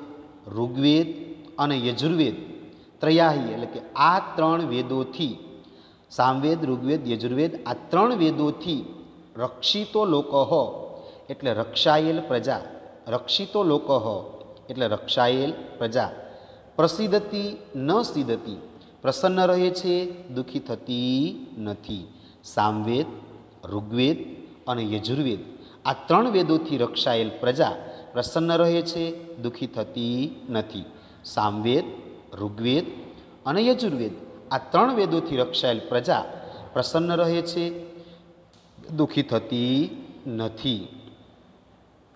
Speaker 1: ઋગ્વેદ અને યજુર્વેદ, ત્રયાહી એટલે કે આ ત્રણ વેદોથી, સામવેદ, ઋગ્વેદ, યજુર્વેદ આ ત્રણ વેદોથી રક્ષિતો લોકહ એટલે રક્ષાયેલ પ્રજા, રક્ષિતો લોકહ એટલે રક્ષાયેલ પ્રજા, પ્રસિદ્ધતી ન સિદ્ધતી પ્રસન્ન રહે છે, દુઃખી થતી નથી. સામવેદ, ઋગ્વેદ અને યજુર્વેદ આ ત્રણ વેદોથી રક્ષાયેલ પ્રજા પ્રસન્ન રહે છે, દુઃખી થતી નથી. સામવેદ, ઋગ્વેદ અને યજુર્વેદ આ ત્રણ વેદોથી રક્ષાયેલ પ્રજા પ્રસન્ન રહે છે, દુઃખી થતી નથી.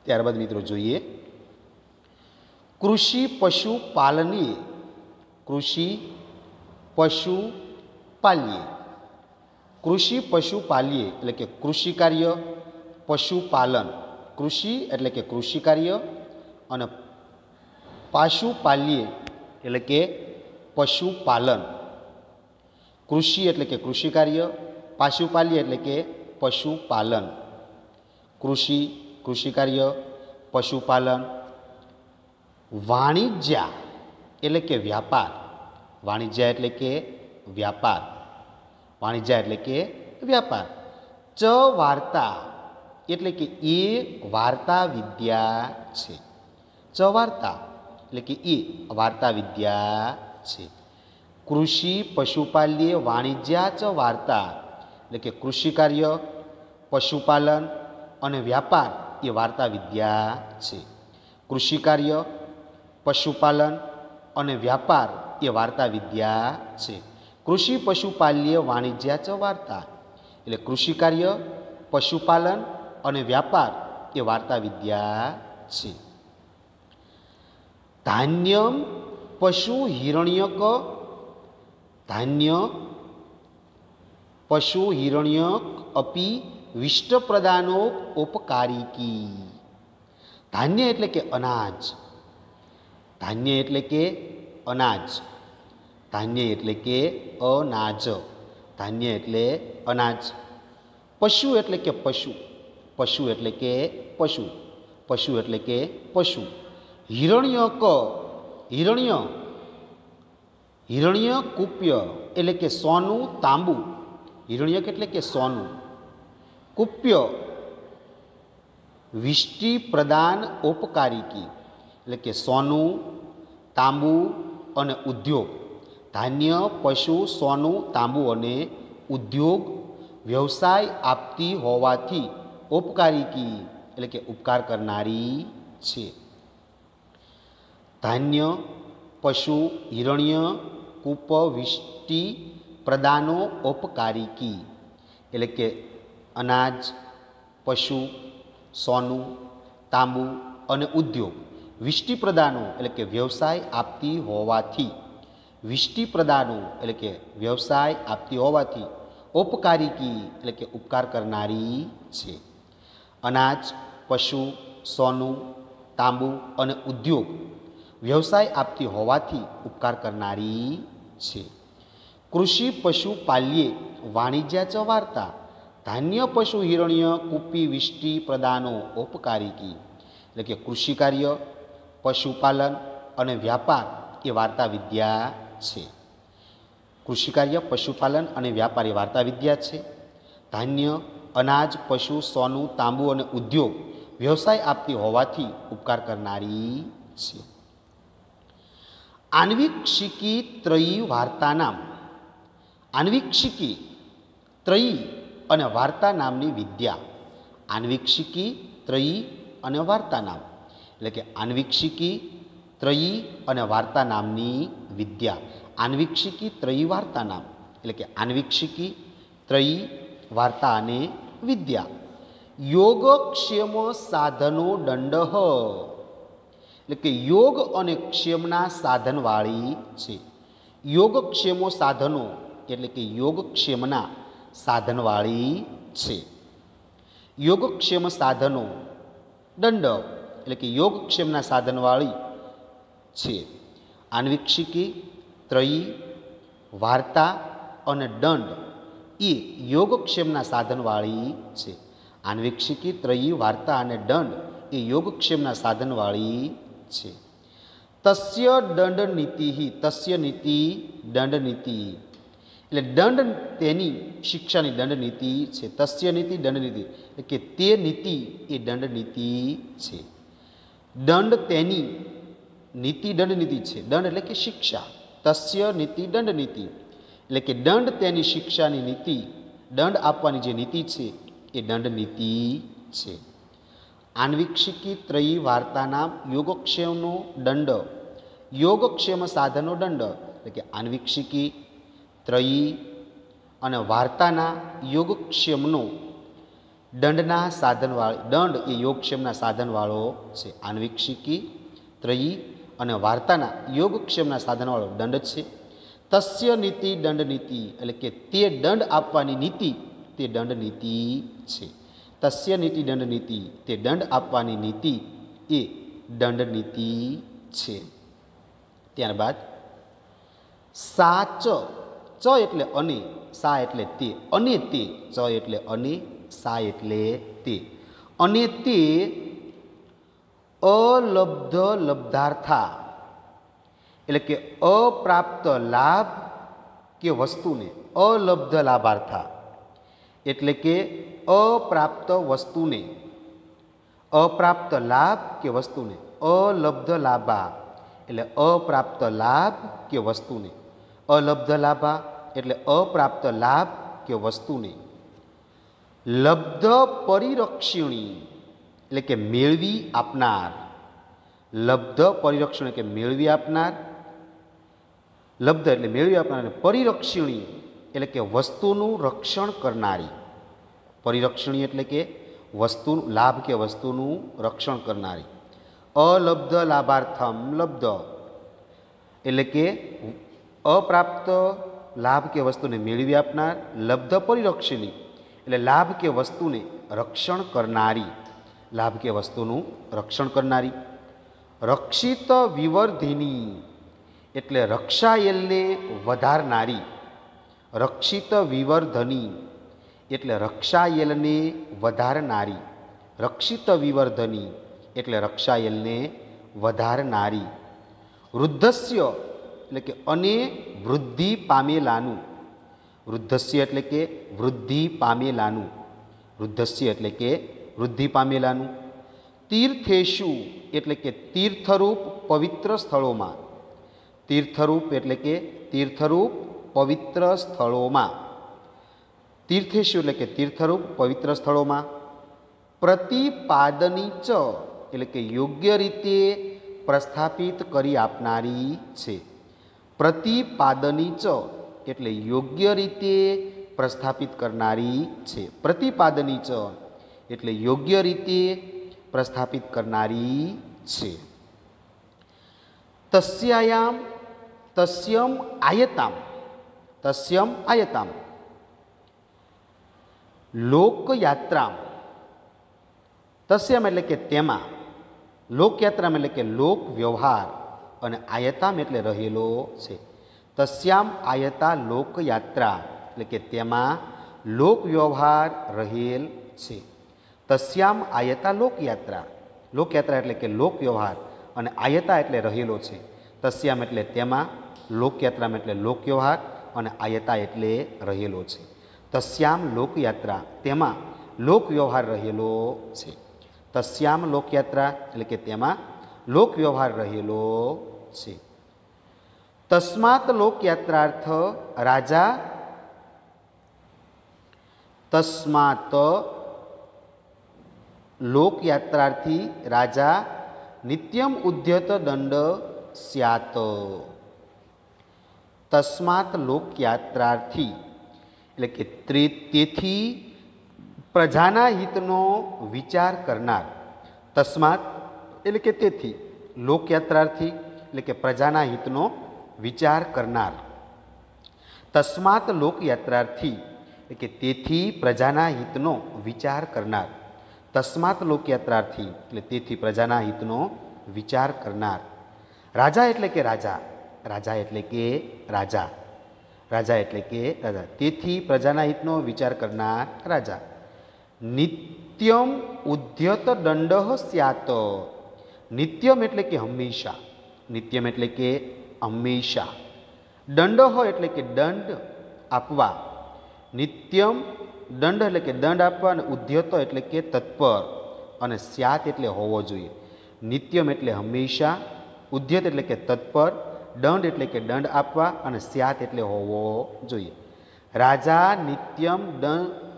Speaker 1: ત્યારબાદ મિત્રો જોઈએ કૃષિ પશુપાલનીય, કૃષિ પશુપાલ્ય, કૃષિ પશુપાલ્ય એટલે કે કૃષિ કાર્ય, પશુપાલન, કૃષિ એટલે કે કૃષિ કાર્ય અને પશુપાલ્ય એટલે કે પશુપાલન. કૃષિ એટલે કે કૃષિ કાર્ય, પશુપાલ્ય એટલે કે પશુપાલન. કૃષિ, કૃષિ કાર્ય, પશુપાલન. વાણિજ્ય એટલે કે વ્યાપાર, વાણિજ્ય એટલે કે વ્યાપાર, વાણિજ્ય એટલે કે વ્યાપાર. ચ વાર્તા એટલે કે એ વાર્તા વિદ્યા છે, ચ વાર્તા એટલે કે એ વાર્તા વિદ્યા છે. કૃષિ પશુપાલ્ય વાણિજ્ય ચ વાર્તા એટલે કે કૃષિ કાર્ય, પશુપાલન અને વ્યાપાર એ વાર્તા વિદ્યા છે. કૃષિ કાર્ય, પશુપાલન અને વ્યાપાર એ વાર્તા વિદ્યા છે. કૃષિ પશુપાલ્ય વાણિજ્ય ચ વાર્તા એટલે કૃષિ કાર્ય, પશુપાલન અને વ્યાપાર એ વાર્તા વિદ્યા છે. ધાન્યમ પશુ હિરણ્યક, ધાન્ય પશુ હિરણ્યક અપી વિષ્ટપ્રદાનો ઉપકારિકી. ધાન્ય એટલે કે અનાજ, ધાન્ય એટલે કે અનાજ, ધાન્ય એટલે કે અનાજ, ધાન્ય એટલે અનાજ. પશુ એટલે કે પશુ, પશુ એટલે કે પશુ, પશુ એટલે કે પશુ. હિરણ્યક, હિરણ્ય, હિરણ્ય કુપ્ય એટલે કે સોનું તાંબુ, હિરણ્યક એટલે કે સોનું, કુપ્ય વિષ્ટિ પ્રદાન ઔપકારિકી એટલે કે સોનું, તાંબુ અને ઉદ્યોગ. ધાન્ય, પશુ, સોનું, તાંબુ અને ઉદ્યોગ વ્યવસાય આપતી હોવાથી ઔપકારિકી એટલે કે ઉપકાર કરનારી છે. ધાન્ય, પશુ, હિરણ્ય, કૂપ, વિષ્ટિ પ્રદાનો ઔપકારિકી એટલે કે અનાજ, પશુ, સોનું, તાંબુ અને ઉદ્યોગ વિષ્ટિ પ્રદાનો એટલે કે વ્યવસાય આપતી હોવાથી, વિષ્ટિ પ્રદાનો એટલે કે વ્યવસાય આપતી હોવાથી ઔપકારિકી એટલે કે ઉપકાર કરનારી છે. અનાજ, પશુ, સોનું, તાંબુ અને ઉદ્યોગ વ્યવસાય આપતી હોવાથી ઉપકાર કરનારી છે. કૃષિ પશુ પાલ્યે વાણિજ્યા ચ વાર્તા. ધાન્ય, પશુ, હિરણ્ય, કુપી, વિષ્ટિ પ્રદાનો ઔપકારિકી એટલે કે કૃષિ કાર્ય, પશુપાલન અને વ્યાપાર એ વાર્તા વિદ્યા છે. કૃષિ કાર્ય, પશુપાલન અને વ્યાપાર એ વાર્તા વિદ્યા છે. ધાન્ય, અનાજ, પશુ, સોનું, તાંબુ અને ઉદ્યોગ વ્યવસાય આપતી હોવાથી ઉપકાર કરનારી છે. આન્વિક્ષિકી ત્રયી વાર્તા નામ. આન્વિક્ષિકી, ત્રયી અને વાર્તા નામની વિદ્યા. આન્વિક્ષિકી, ત્રયી અને વાર્તા નામ એટલે કે આન્વિક્ષિકી, ત્રયી અને વાર્તા નામની વિદ્યા. આન્વિક્ષિકી, ત્રયી, વાર્તા નામ એટલે કે આન્વિક્ષિકી, ત્રયી, વાર્તા અને વિદ્યા. યોગક્ષેમ સાધનો દંડ એટલે કે યોગ અને ક્ષેમના સાધનવાળી છે. યોગક્ષેમો સાધનો એટલે કે યોગક્ષેમના સાધનવાળી છે. યોગક્ષેમ સાધનો દંડ એટલે કે યોગક્ષેમના સાધનવાળી છે. આન્વિક્ષિકી, ત્રયી, વાર્તા અને દંડ એ યોગક્ષેમના સાધનવાળી છે. આન્વિક્ષિકી, ત્રયી, વાર્તા અને દંડ એ યોગક્ષેમના સાધનવાળી છે. તસ્ય દંડ નીતિ, તસ્ય નીતિ દંડ નીતિ એટલે દંડ તેની શિક્ષાની દંડ નીતિ છે. તસ્ય નીતિ દંડ નીતિ એટલે કે તે નીતિ એ દંડ નીતિ છે. દંડ તેની, નીતિ દંડ નીતિ છે. દંડ એટલે કે શિક્ષા. તસ્ય નીતિ દંડ નીતિ એટલે કે દંડ તેની શિક્ષાની નીતિ, દંડ આપવાની જે નીતિ છે એ દંડ નીતિ છે. આન્વિક્ષિકી, ત્રયી, વાર્તાના યોગક્ષેમનો દંડ, યોગક્ષેમ સાધનો દંડ એટલે કે આન્વિક્ષિકી, ત્રયી અને વાર્તાના યોગક્ષેમનો દંડના સાધનવાળો, દંડ એ યોગક્ષેમના સાધનવાળો છે. આન્વિક્ષિકી, ત્રયી અને વાર્તાના યોગક્ષેમના સાધનવાળો દંડ છે. તસ્ય નીતિ દંડ નીતિ એટલે કે તે દંડ આપવાની નીતિ તે દંડ નીતિ છે. તસ્ય નીતિ દંડ નીતિ તે દંડ આપવાની નીતિ એ દંડ નીતિ છે. ત્યારબાદ સાચ, ચ એટલે અને, સા એટલે તે, અને તે, ચ એટલે અને, સા એટલે તે. અને તે અલબ્ધ લબ્ધાર્થા એટલે કે અપ્રાપ્ત લાભ કે વસ્તુને, અલબ્ધ લાભાર્થા એટલે કે અપ્રાપ્ત વસ્તુને, અપ્રાપ્ત લાભ કે વસ્તુને, અલબ્ધ લાભા એટલે અપ્રાપ્ત લાભ કે વસ્તુને, અલબ્ધ લાભા એટલે અપ્રાપ્ત લાભ કે વસ્તુને, લબ્ધ પરિરક્ષિણી એટલે કે મેળવી આપનાર, લબ્ધ પરિરક્ષણ એટલે મેળવી આપનાર, લબ્ધ એટલે મેળવી આપનાર, અને પરિરક્ષિણી એટલે કે વસ્તુનું રક્ષણ કરનારી. પરિરક્ષણી એટલે કે વસ્તુનું લાભ કે વસ્તુનું રક્ષણ કરનારી. અલબ્ધ લાભાર્થમ લબ્ધ એટલે કે અપ્રાપ્ત લાભ કે વસ્તુને મેળવી આપનાર, લબ્ધ પરિરક્ષિણી એટલે લાભ કે વસ્તુને રક્ષણ કરનારી, લાભ કે વસ્તુનું રક્ષણ કરનારી. રક્ષિત વિવર્ધિની એટલે રક્ષાયેલને વધારનારી, રક્ષિત વિવર્ધની એટલે રક્ષાયેલને વધારનારી, રક્ષિત વિવર્ધની એટલે રક્ષાયેલને વધારનારી. વૃદ્ધસ્ય એટલે કે અને વૃદ્ધિ પામેલાનું, વૃદ્ધસ્ય એટલે કે વૃદ્ધિ પામેલાનું, વૃદ્ધસ્ય એટલે કે વૃદ્ધિ પામેલાનું. તીર્થેષુ એટલે કે તીર્થરૂપ પવિત્ર સ્થળોમાં. તીર્થરૂપ એટલે કે તીર્થરૂપ પવિત્ર સ્થળોમાં. તીર્થેષુ એટલે કે તીર્થરૂપ પવિત્ર સ્થળોમાં. પ્રતિપાદની ચ એટલે કે યોગ્ય રીતે પ્રસ્થાપિત કરી આપનારી છે. પ્રતિપાદની ચ એટલે યોગ્ય રીતે પ્રસ્થાપિત કરનારી છે. પ્રતિપાદની ચ એટલે યોગ્ય રીતે પ્રસ્થાપિત કરનારી છે. તસ્યાયામ તસ્યમ આયતામ. તસ્યમ આયતામ લોકયાત્રામ. તસ્યમ એટલે કે તેમાં, લોકયાત્રામ એટલે કે લોક વ્યવહાર, અને આયતામ એટલે રહેલો છે. તસ્યામ આયતા લોકયાત્રા એટલે કે તેમાં લોક વ્યવહાર રહેલ છે. તસ્યામ આયતા લોકયાત્રા. લોકયાત્રા એટલે કે લોક વ્યવહાર અને આયતા એટલે રહેલો છે. તસ્યામ એટલે તેમાં, લોકયાત્રામાં એટલે લોક વ્યવહાર અને આયતા એટલે રહેલો છે. તસ્યામ લોકયાત્રા તેમાં લોક વ્યવહાર રહેલો છે. તસ્યામ લોકયાત્રા એટલે કે તેમાં લોક વ્યવહાર રહેલો છે. તસ્માત લોકયાત્રાર્થ રાજા. તસ્માત લોકયાત્રાર્થી રાજા નિત્યમ ઉદ્યત દંડ સ્યાત. તસ્માત લોકયાત્રાર્થી એટલે કે તેથી પ્રજાના હિતનો વિચાર કરનાર. તસ્માત એટલે કે તેથી, લોકયાત્રાર્થી એટલે કે પ્રજાના હિતનો વિચાર કરનાર. તસ્માત લોકયાત્રાર્થી એટલે કે તેથી પ્રજાના હિતનો વિચાર કરનાર. તસ્માત લોકયાત્રાર્થી એટલે તેથી પ્રજાના હિતનો વિચાર કરનાર. રાજા એટલે કે રાજા. રાજા એટલે કે રાજા. રાજા એટલે કે રાજા. તેથી પ્રજાના હિતનો વિચાર કરનાર રાજા. નિત્યમ ઉદ્યત દંડ સ્યાત. નિત્યમ એટલે કે હંમેશા. નિત્યમ એટલે કે હંમેશા. દંડ એટલે કે દંડ આપવા. નિત્યમ દંડ એટલે કે દંડ આપવા, અને ઉદ્યત એટલે કે તત્પર, અને સ્યાત એટલે હોવો જોઈએ. નિત્યમ એટલે હંમેશા, ઉદ્યત એટલે કે તત્પર, દંડ એટલે કે દંડ આપવા, અને સ્યાત એટલે હોવો જોઈએ. રાજા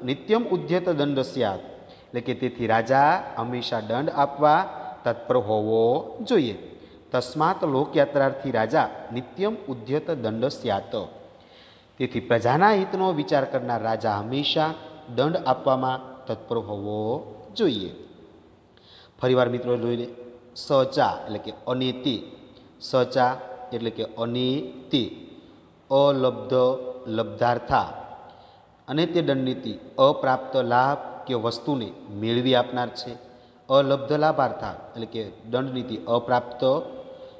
Speaker 1: નિત્યમ ઉદ્યત દંડ સ્યાત એટલે કે તેથી રાજા હંમેશા દંડ આપવા તત્પર હોવો જોઈએ. તસ્માત લોકયાત્રાર્થી રાજા નિત્યમ ઉદ્યત દંડ સ્યાત. તેથી પ્રજાના હિતનો વિચાર કરનાર રાજા હંમેશા દંડ આપવામાં તત્પર હોવો જોઈએ. ફરીવાર મિત્રો જોઈ લે. સચા એટલે કે અનેતિ. સચા એટલે કે અનેતિ. અલબ્ધ લબ્ધાર્થા. અને તે દંડનીતિ અપ્રાપ્ત લાભ કે વસ્તુને મેળવી આપનાર છે. અલબ્ધ લાભાર્થા એટલે કે દંડનીતિ અપ્રાપ્ત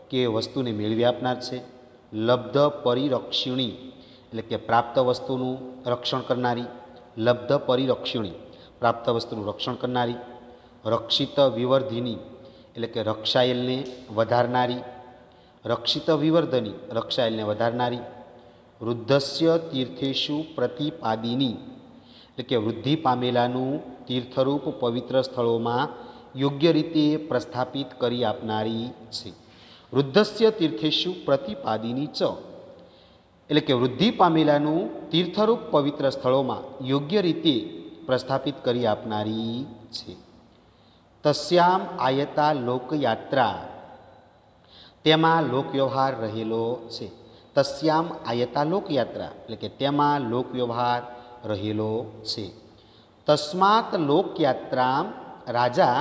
Speaker 1: કે વસ્તુને મેળવી આપનાર છે. લબ્ધ પરિરક્ષિણી એટલે કે પ્રાપ્ત વસ્તુનું રક્ષણ કરનારી. લબ્ધ પરિરક્ષિણી પ્રાપ્ત વસ્તુનું રક્ષણ કરનારી. રક્ષિત વિવર્ધિની એટલે કે રક્ષાયેલને વધારનારી. રક્ષિત વિવર્ધની રક્ષાયેલને વધારનારી. વૃદ્ધસ્ય તીર્થેષુ પ્રતિપાદિની એટલે કે વૃદ્ધિ પામેલાનું તીર્થરૂપ પવિત્ર સ્થળોમાં યોગ્ય રીતે પ્રસ્થાપિત કરી આપનારી છે. વૃદ્ધસ્ય તીર્થેષુ પ્રતિપાદિની ચ એટલે કે વૃદ્ધિ પામેલાનું તીર્થરૂપ પવિત્ર સ્થળોમાં યોગ્ય રીતે પ્રસ્થાપિત કરી આપનારી છે. તસ્યામ આયતા લોકયાત્રા તેમાં લોકવ્યવહાર રહેલો છે. તસ્યામ આયતા લોકયાત્રા એટલે કે તેમાં લોકવ્યવહાર રહેલો છે. તસ્માત લોકયાત્રામ રાજા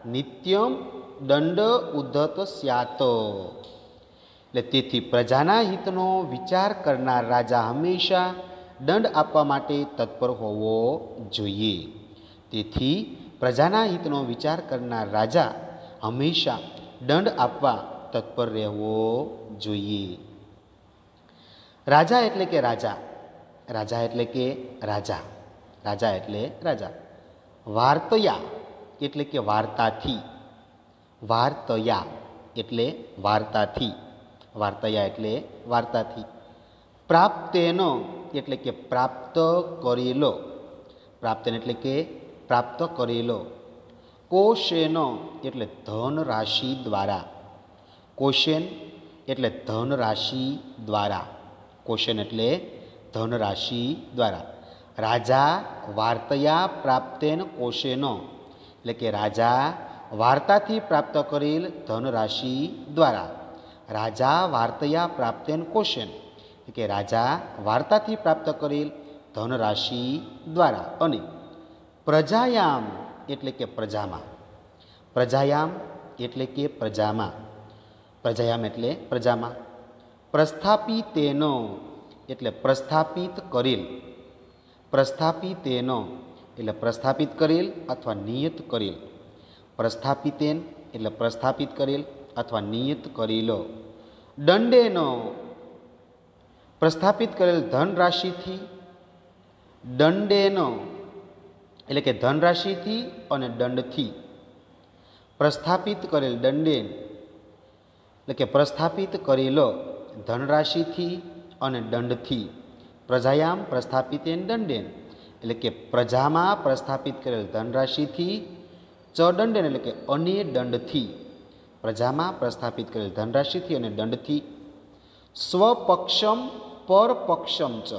Speaker 1: નિત્યમ દંડ ઉદ્ધત સ્યાત એટલે તેથી પ્રજાના હિતનો વિચાર કરનાર રાજા હંમેશા દંડ આપવા માટે તત્પર હોવો જોઈએ. તેથી પ્રજાના હિતનો વિચાર કરનાર રાજા હંમેશા દંડ આપવા તત્પર રહેવો જોઈએ. રાજા એટલે કે રાજા. રાજા એટલે કે રાજા. રાજા એટલે રાજા. વાર્તયા એટલે કે વાર્તાથી. વાર્તયા એટલે વાર્તાથી. વાર્તયા એટલે વાર્તાથી. પ્રાપ્તેન એટલે કે પ્રાપ્ત કરેલો. પ્રાપ્તેન એટલે કે પ્રાપ્ત કરેલો, કોશેન એટલે ધન રાશિ દ્વારા, કોશેન એટલે ધન રાશિ દ્વારા, કોશેન એટલે ધન રાશિ દ્વારા. રાજા વાર્તયા પ્રાપ્તેન કોશેન એટલે કે રાજા વાર્તાથી પ્રાપ્ત કરેલ ધન રાશિ દ્વારા. રાજા વાર્તયા પ્રાપ્તેન કોશેન એટલે કે રાજા વાર્તાથી પ્રાપ્ત કરેલ ધન રાશિ દ્વારા. અને પ્રજાયામ એટલે કે પ્રજામાં, પ્રજાયામ એટલે કે પ્રજામાં, પ્રજાયામ એટલે પ્રજામાં. પ્રસ્થાપિતેનો એટલે પ્રસ્થાપિત કરેલ, પ્રસ્થાપિતેનો એટલે પ્રસ્થાપિત કરેલ અથવા નિયત કરેલ, પ્રસ્થાપિતેન એટલે પ્રસ્થાપિત કરેલ અથવા નિયત કરેલો. દંડેનો પ્રસ્થાપિત કરેલ ધનરાશિથી, દંડેનો એટલે કે ધનરાશિથી અને દંડથી, પ્રસ્થાપિત કરેલ દંડેન એટલે કે પ્રસ્થાપિત કરેલો ધનરાશિથી અને દંડથી. પ્રજાયામ પ્રસ્થાપિતેન દંડેન એટલે કે પ્રજામાં પ્રસ્થાપિત કરેલ ધનરાશિથી, ચ દંડેન એટલે કે અને દંડથી, પ્રજામાં પ્રસ્થાપિત કરેલ ધનરાશિથી અને દંડથી. સ્વપક્ષમ પરપક્ષમ ચ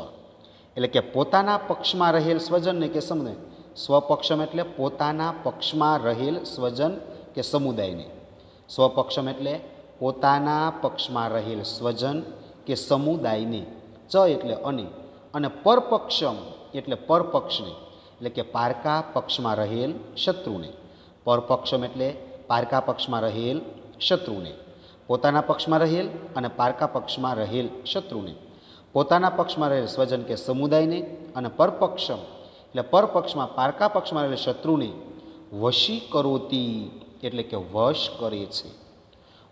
Speaker 1: એટલે કે પોતાના પક્ષમાં રહેલ સ્વજનને કે સમુદાય, સ્વપક્ષમ એટલે પોતાના પક્ષમાં રહેલ સ્વજન કે સમુદાયને, સ્વપક્ષમ એટલે પોતાના પક્ષમાં રહેલ સ્વજન કે સમુદાયને. ચ એટલે અને પરપક્ષમ એટલે પરપક્ષને એટલે કે પારકા પક્ષમાં રહેલ શત્રુને, પરપક્ષમ એટલે પારકા પક્ષમાં રહેલ શત્રુને, પોતાના પક્ષમાં રહેલ અને પારકા પક્ષમાં રહેલ શત્રુને, પોતાના પક્ષમાં રહેલ સ્વજન કે સમુદાયને, અને પરપક્ષમ એટલે પરપક્ષમાં પારકા પક્ષમાં રહેલ શત્રુને વશી કરોતી એટલે કે વશ કરે છે,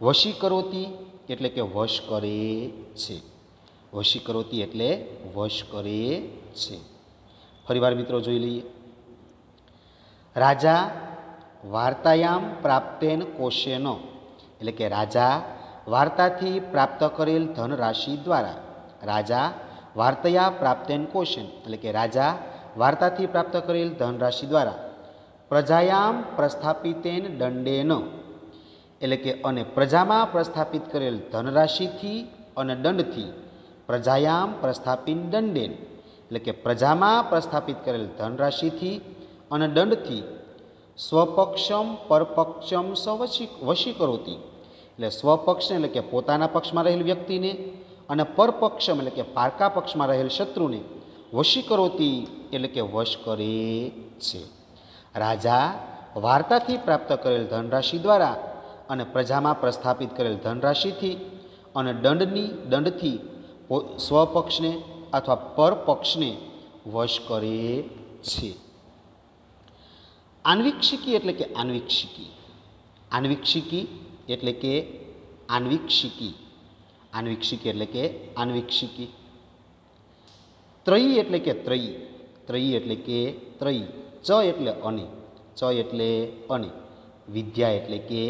Speaker 1: વશી કરોતી એટલે કે વશ કરે છે, વશી કરોતી એટલે વશ કરે છે. ફરીવાર મિત્રો જોઈ લઈએ. રાજા વાર્તાયામ પ્રાપ્તેન કોશેન એટલે કે રાજા વાર્તાથી પ્રાપ્ત કરેલ ધન રાશિ દ્વારા, રાજા વાર્તયા પ્રાપ્તેન કોશેન એટલે કે રાજા વાર્તાથી પ્રાપ્ત કરેલ ધન રાશિ દ્વારા. પ્રજાયામ પ્રસ્થાપિતેન દંડેન એટલે કે અને પ્રજામાં પ્રસ્થાપિત કરેલ ધનરાશિથી અને દંડથી. પ્રજાયામ પ્રસ્થાપિત દંડેન એટલે કે પ્રજામાં પ્રસ્થાપિત કરેલ ધનરાશિથી અને દંડથી. સ્વપક્ષમ પરપક્ષમ વશી કરોતી એટલે સ્વપક્ષને એટલે કે પોતાના પક્ષમાં રહેલ વ્યક્તિને અને પરપક્ષમ એટલે કે પારકા પક્ષમાં રહેલ શત્રુને વશી કરોતી એટલે કે વશ કરે છે. રાજા વાર્તાથી પ્રાપ્ત કરેલ ધનરાશિ દ્વારા અને પ્રજામાં પ્રસ્થાપિત કરેલ ધનરાશિથી અને દંડથી સ્વપક્ષને અથવા પરપક્ષને વશ કરે છે. આન્વિક્ષિકી એટલે કે આન્વિક્ષિકી, આન્વિક્ષિકી એટલે કે આન્વિક્ષિકી, આન્વિક્ષિકી એટલે કે આન્વિક્ષિકી. ત્રયી એટલે કે ત્રયી, ત્રયી એટલે કે ત્રયી. ચ એટલે અને, ચ એટલે અને. વિદ્યા એટલે કે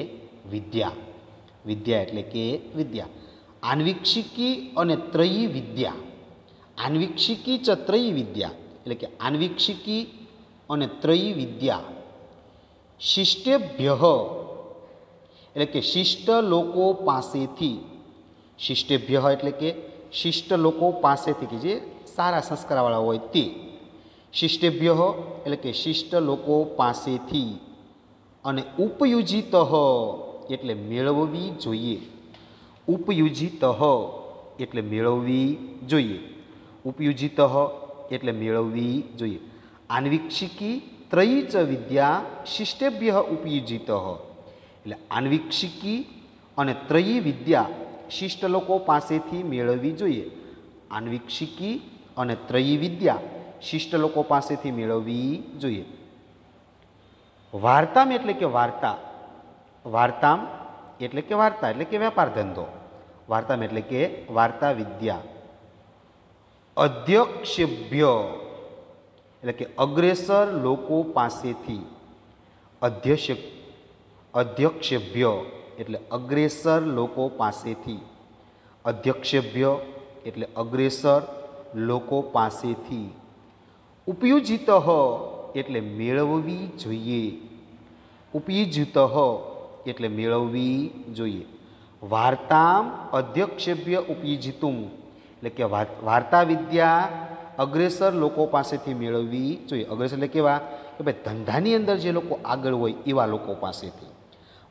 Speaker 1: વિદ્યા, વિદ્યા એટલે કે વિદ્યા. આન્વિક્ષિકી અને ત્રયી વિદ્યા, આન્વિક્ષિકી ચ ત્રયી વિદ્યા એટલે કે આન્વિક્ષિકી અને ત્રયી વિદ્યા. શિષ્ટેભ્ય એટલે કે શિષ્ટ લોકો પાસેથી, શિષ્ટેભ્ય એટલે કે શિષ્ટ લોકો પાસેથી કે જે સારા સંસ્કારવાળા હોય તે. શિષ્ટેભ્ય એટલે કે શિષ્ટ લોકો પાસેથી. અને ઉપયુજિત એટલે મેળવવી જોઈએ, ઉપયુજિત એટલે મેળવવી જોઈએ, ઉપયુજિત એટલે મેળવવી જોઈએ. આન્વિક્ષિકી ત્રયી ચ વિદ્યા શિષ્ટેભ્ય ઉપયુજિત એટલે આન્વિક્ષિકી અને ત્રયી વિદ્યા શિષ્ટ લોકો પાસેથી મેળવવી જોઈએ. આન્વિક્ષિકી અને ત્રયી વિદ્યા શિષ્ટ લોકો પાસેથી મેળવવી જોઈએ. વાર્તામ એટલે કે વાર્તા, વાર્તામ એટલે કે વાર્તા એટલે કે વેપાર ધંધો, વાર્તામ એટલે કે વાર્તા વિદ્યા. અધ્યક્ષભ્ય એટલે કે અગ્રેસર લોકો પાસેથી, અધ્યક્ષભ્ય એટલે અગ્રેસર લોકો પાસેથી, અધ્યક્ષભ્ય એટલે અગ્રેસર લોકો પાસેથી. ઉપયુજિત એટલે મેળવવી જોઈએ. ઉપયુજિત એટલે મેળવવી જોઈએ. વાર્તામ અધ્યક્ષેભ્ય ઉપયુજિતુમ એટલે કે વાર્તા વિદ્યા અગ્રેસર લોકો પાસેથી મેળવવી જોઈએ. અગ્રેસર એટલે કેવા કે ભાઈ ધંધાની અંદર જે લોકો આગળ હોય એવા લોકો પાસેથી.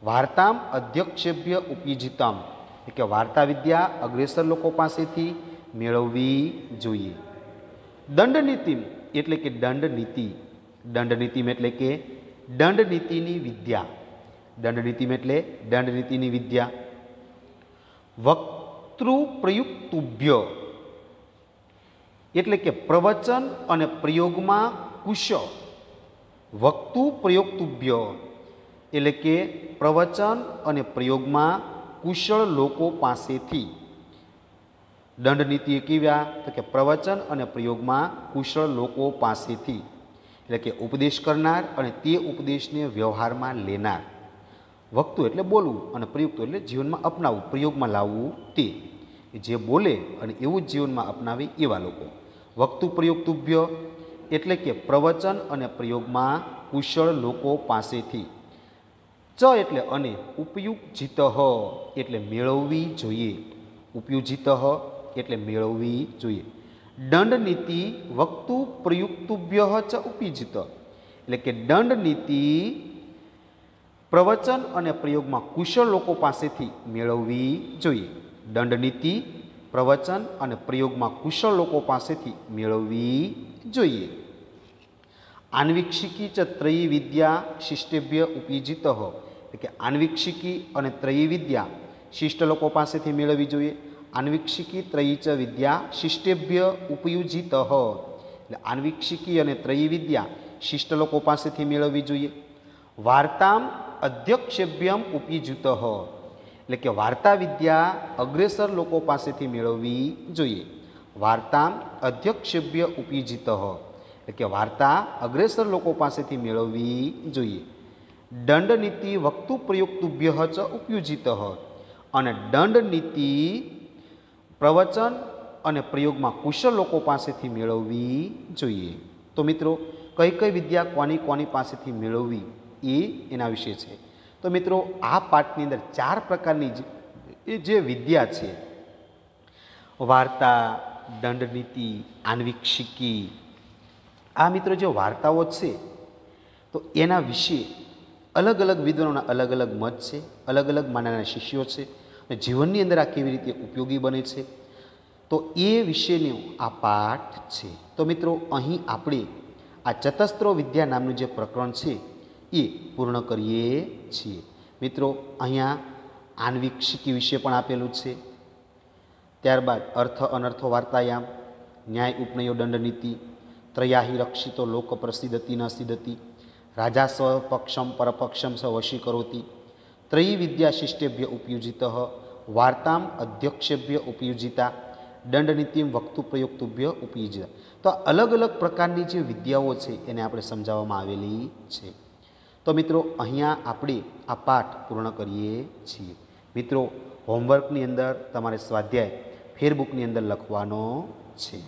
Speaker 1: વાર્તામ અધ્યક્ષેભ્ય ઉપયુજિતામ એટલે કે વાર્તા વિદ્યા અગ્રેસર લોકો પાસેથી મેળવવી જોઈએ. દંડનીતિ એટલે કે દંડનીતિ. દંડનીતિ એટલે કે દંડનીતિની વિદ્યા. દંડનીતિ એટલે દંડનીતિની વિદ્યા. વક્તૃ પ્રયુક્તુભ્ય એટલે કે પ્રવચન અને પ્રયોગમાં કુશળ. વક્તુ પ્રયોક્તુભ્ય એટલે કે પ્રવચન અને પ્રયોગમાં કુશળ લોકો પાસેથી. દંડનીતિ કેવા તો કે પ્રવચન અને પ્રયોગમાં કુશળ લોકો પાસેથી એટલે કે ઉપદેશ કરનાર અને તે ઉપદેશને વ્યવહારમાં લેનાર. વક્તુ એટલે બોલવું અને પ્રયુક્ત એટલે જીવનમાં અપનાવવું, પ્રયોગમાં લાવવું. તે જે બોલે અને એવું જ જીવનમાં અપનાવે એવા લોકો. વક્તુ પ્રયુક્તુભ્ય એટલે કે પ્રવચન અને પ્રયોગમાં કુશળ લોકો પાસેથી. ચ એટલે અને ઉપયુજિત એટલે મેળવવી જોઈએ. ઉપયુજિત એટલે મેળવવી જોઈએ. દંડનીતિ વક્તુ પ્રયુક્તુભ્ય ચ ઉપયુજિત એટલે કે દંડનીતિ પ્રવચન અને પ્રયોગમાં કુશળ લોકો પાસેથી મેળવવી જોઈએ. દંડનીતિ પ્રવચન અને પ્રયોગમાં કુશળ લોકો પાસેથી મેળવવી જોઈએ. આન્વીક્ષિકી ચ ત્રયી વિદ્યા શિષ્ટેભ્ય ઉપયુજિત એટલે કે આન્વીક્ષિકી અને ત્રયી વિદ્યા શિષ્ટ લોકો પાસેથી મેળવવી જોઈએ. આન્વીક્ષિકી ત્રયી ચ વિદ્યા શિષ્ટેભ્ય ઉપયુજિત એટલે આન્વીક્ષિકી અને ત્રયી વિદ્યા શિષ્ટ લોકો પાસેથી મેળવવી જોઈએ. વાર્તામ અધ્યક્ષેભ્યમ ઉપયુજિત એટલે કે વાર્તા વિદ્યા અગ્રેસર લોકો પાસેથી મેળવવી જોઈએ. વાર્તામ અધ્યક્ષેભ્ય ઉપયુજિત એટલે કે વાર્તા અગ્રેસર લોકો પાસેથી મેળવવી જોઈએ. દંડનીતિ વક્તુ પ્રયુક્તુભ્ય ચ ઉપયુજિત અને દંડનીતિ પ્રવચન અને પ્રયોગમાં કુશળ લોકો પાસેથી મેળવવી જોઈએ. તો મિત્રો કઈ કઈ વિદ્યા કોની કોની પાસેથી મેળવવી એ એના વિશે છે. તો મિત્રો આ પાઠની અંદર 4 પ્રકારની જે વિદ્યા છે, વાર્તા, દંડનીતિ, આન્વીક્ષિકી, આ મિત્રો જે વાર્તાઓ છે તો એના વિશે અલગ અલગ વિદ્વાનોના અલગ અલગ મત છે, અલગ અલગ માનાના શિષ્યો છે અને જીવનની અંદર આ કેવી રીતે ઉપયોગી બને છે તો એ વિશેનો આ પાઠ છે. તો મિત્રો અહીં આપણે આ ચતસ્ત્રો વિદ્યા નામનું જે પ્રકરણ છે એ પૂર્ણ કરીએ છીએ. મિત્રો અહીંયા આન્વીક્ષિકી વિશે પણ આપેલું છે. ત્યારબાદ અર્થ અનર્થો વાર્તાયામ, ન્યાય ઉપનયો દંડનીતિ, ત્રયાહી રક્ષિતો લોક પ્રસિદ્ધતિ ન સિદ્ધતિ, રાજા સ્વપક્ષમ પરપક્ષમ સ વશીકરોતિ, ત્રયી વિદ્યા શિષ્ટેભ્ય ઉપયુજિત, વાર્તામ અધ્યક્ષેભ્ય ઉપયુજિતા, દંડનીતિમ વક્તુ પ્રયુક્તુભ્ય ઉપયુજિતા. તો અલગ અલગ પ્રકારની જે વિદ્યાઓ છે એને આપણે સમજાવવામાં આવેલી છે. તો મિત્રો અહીંયા આપણે આ પાઠ પૂર્ણ કરીએ છીએ. મિત્રો હોમવર્કની અંદર તમારે સ્વાધ્યાય ફેરબુકની અંદર લખવાનો છે.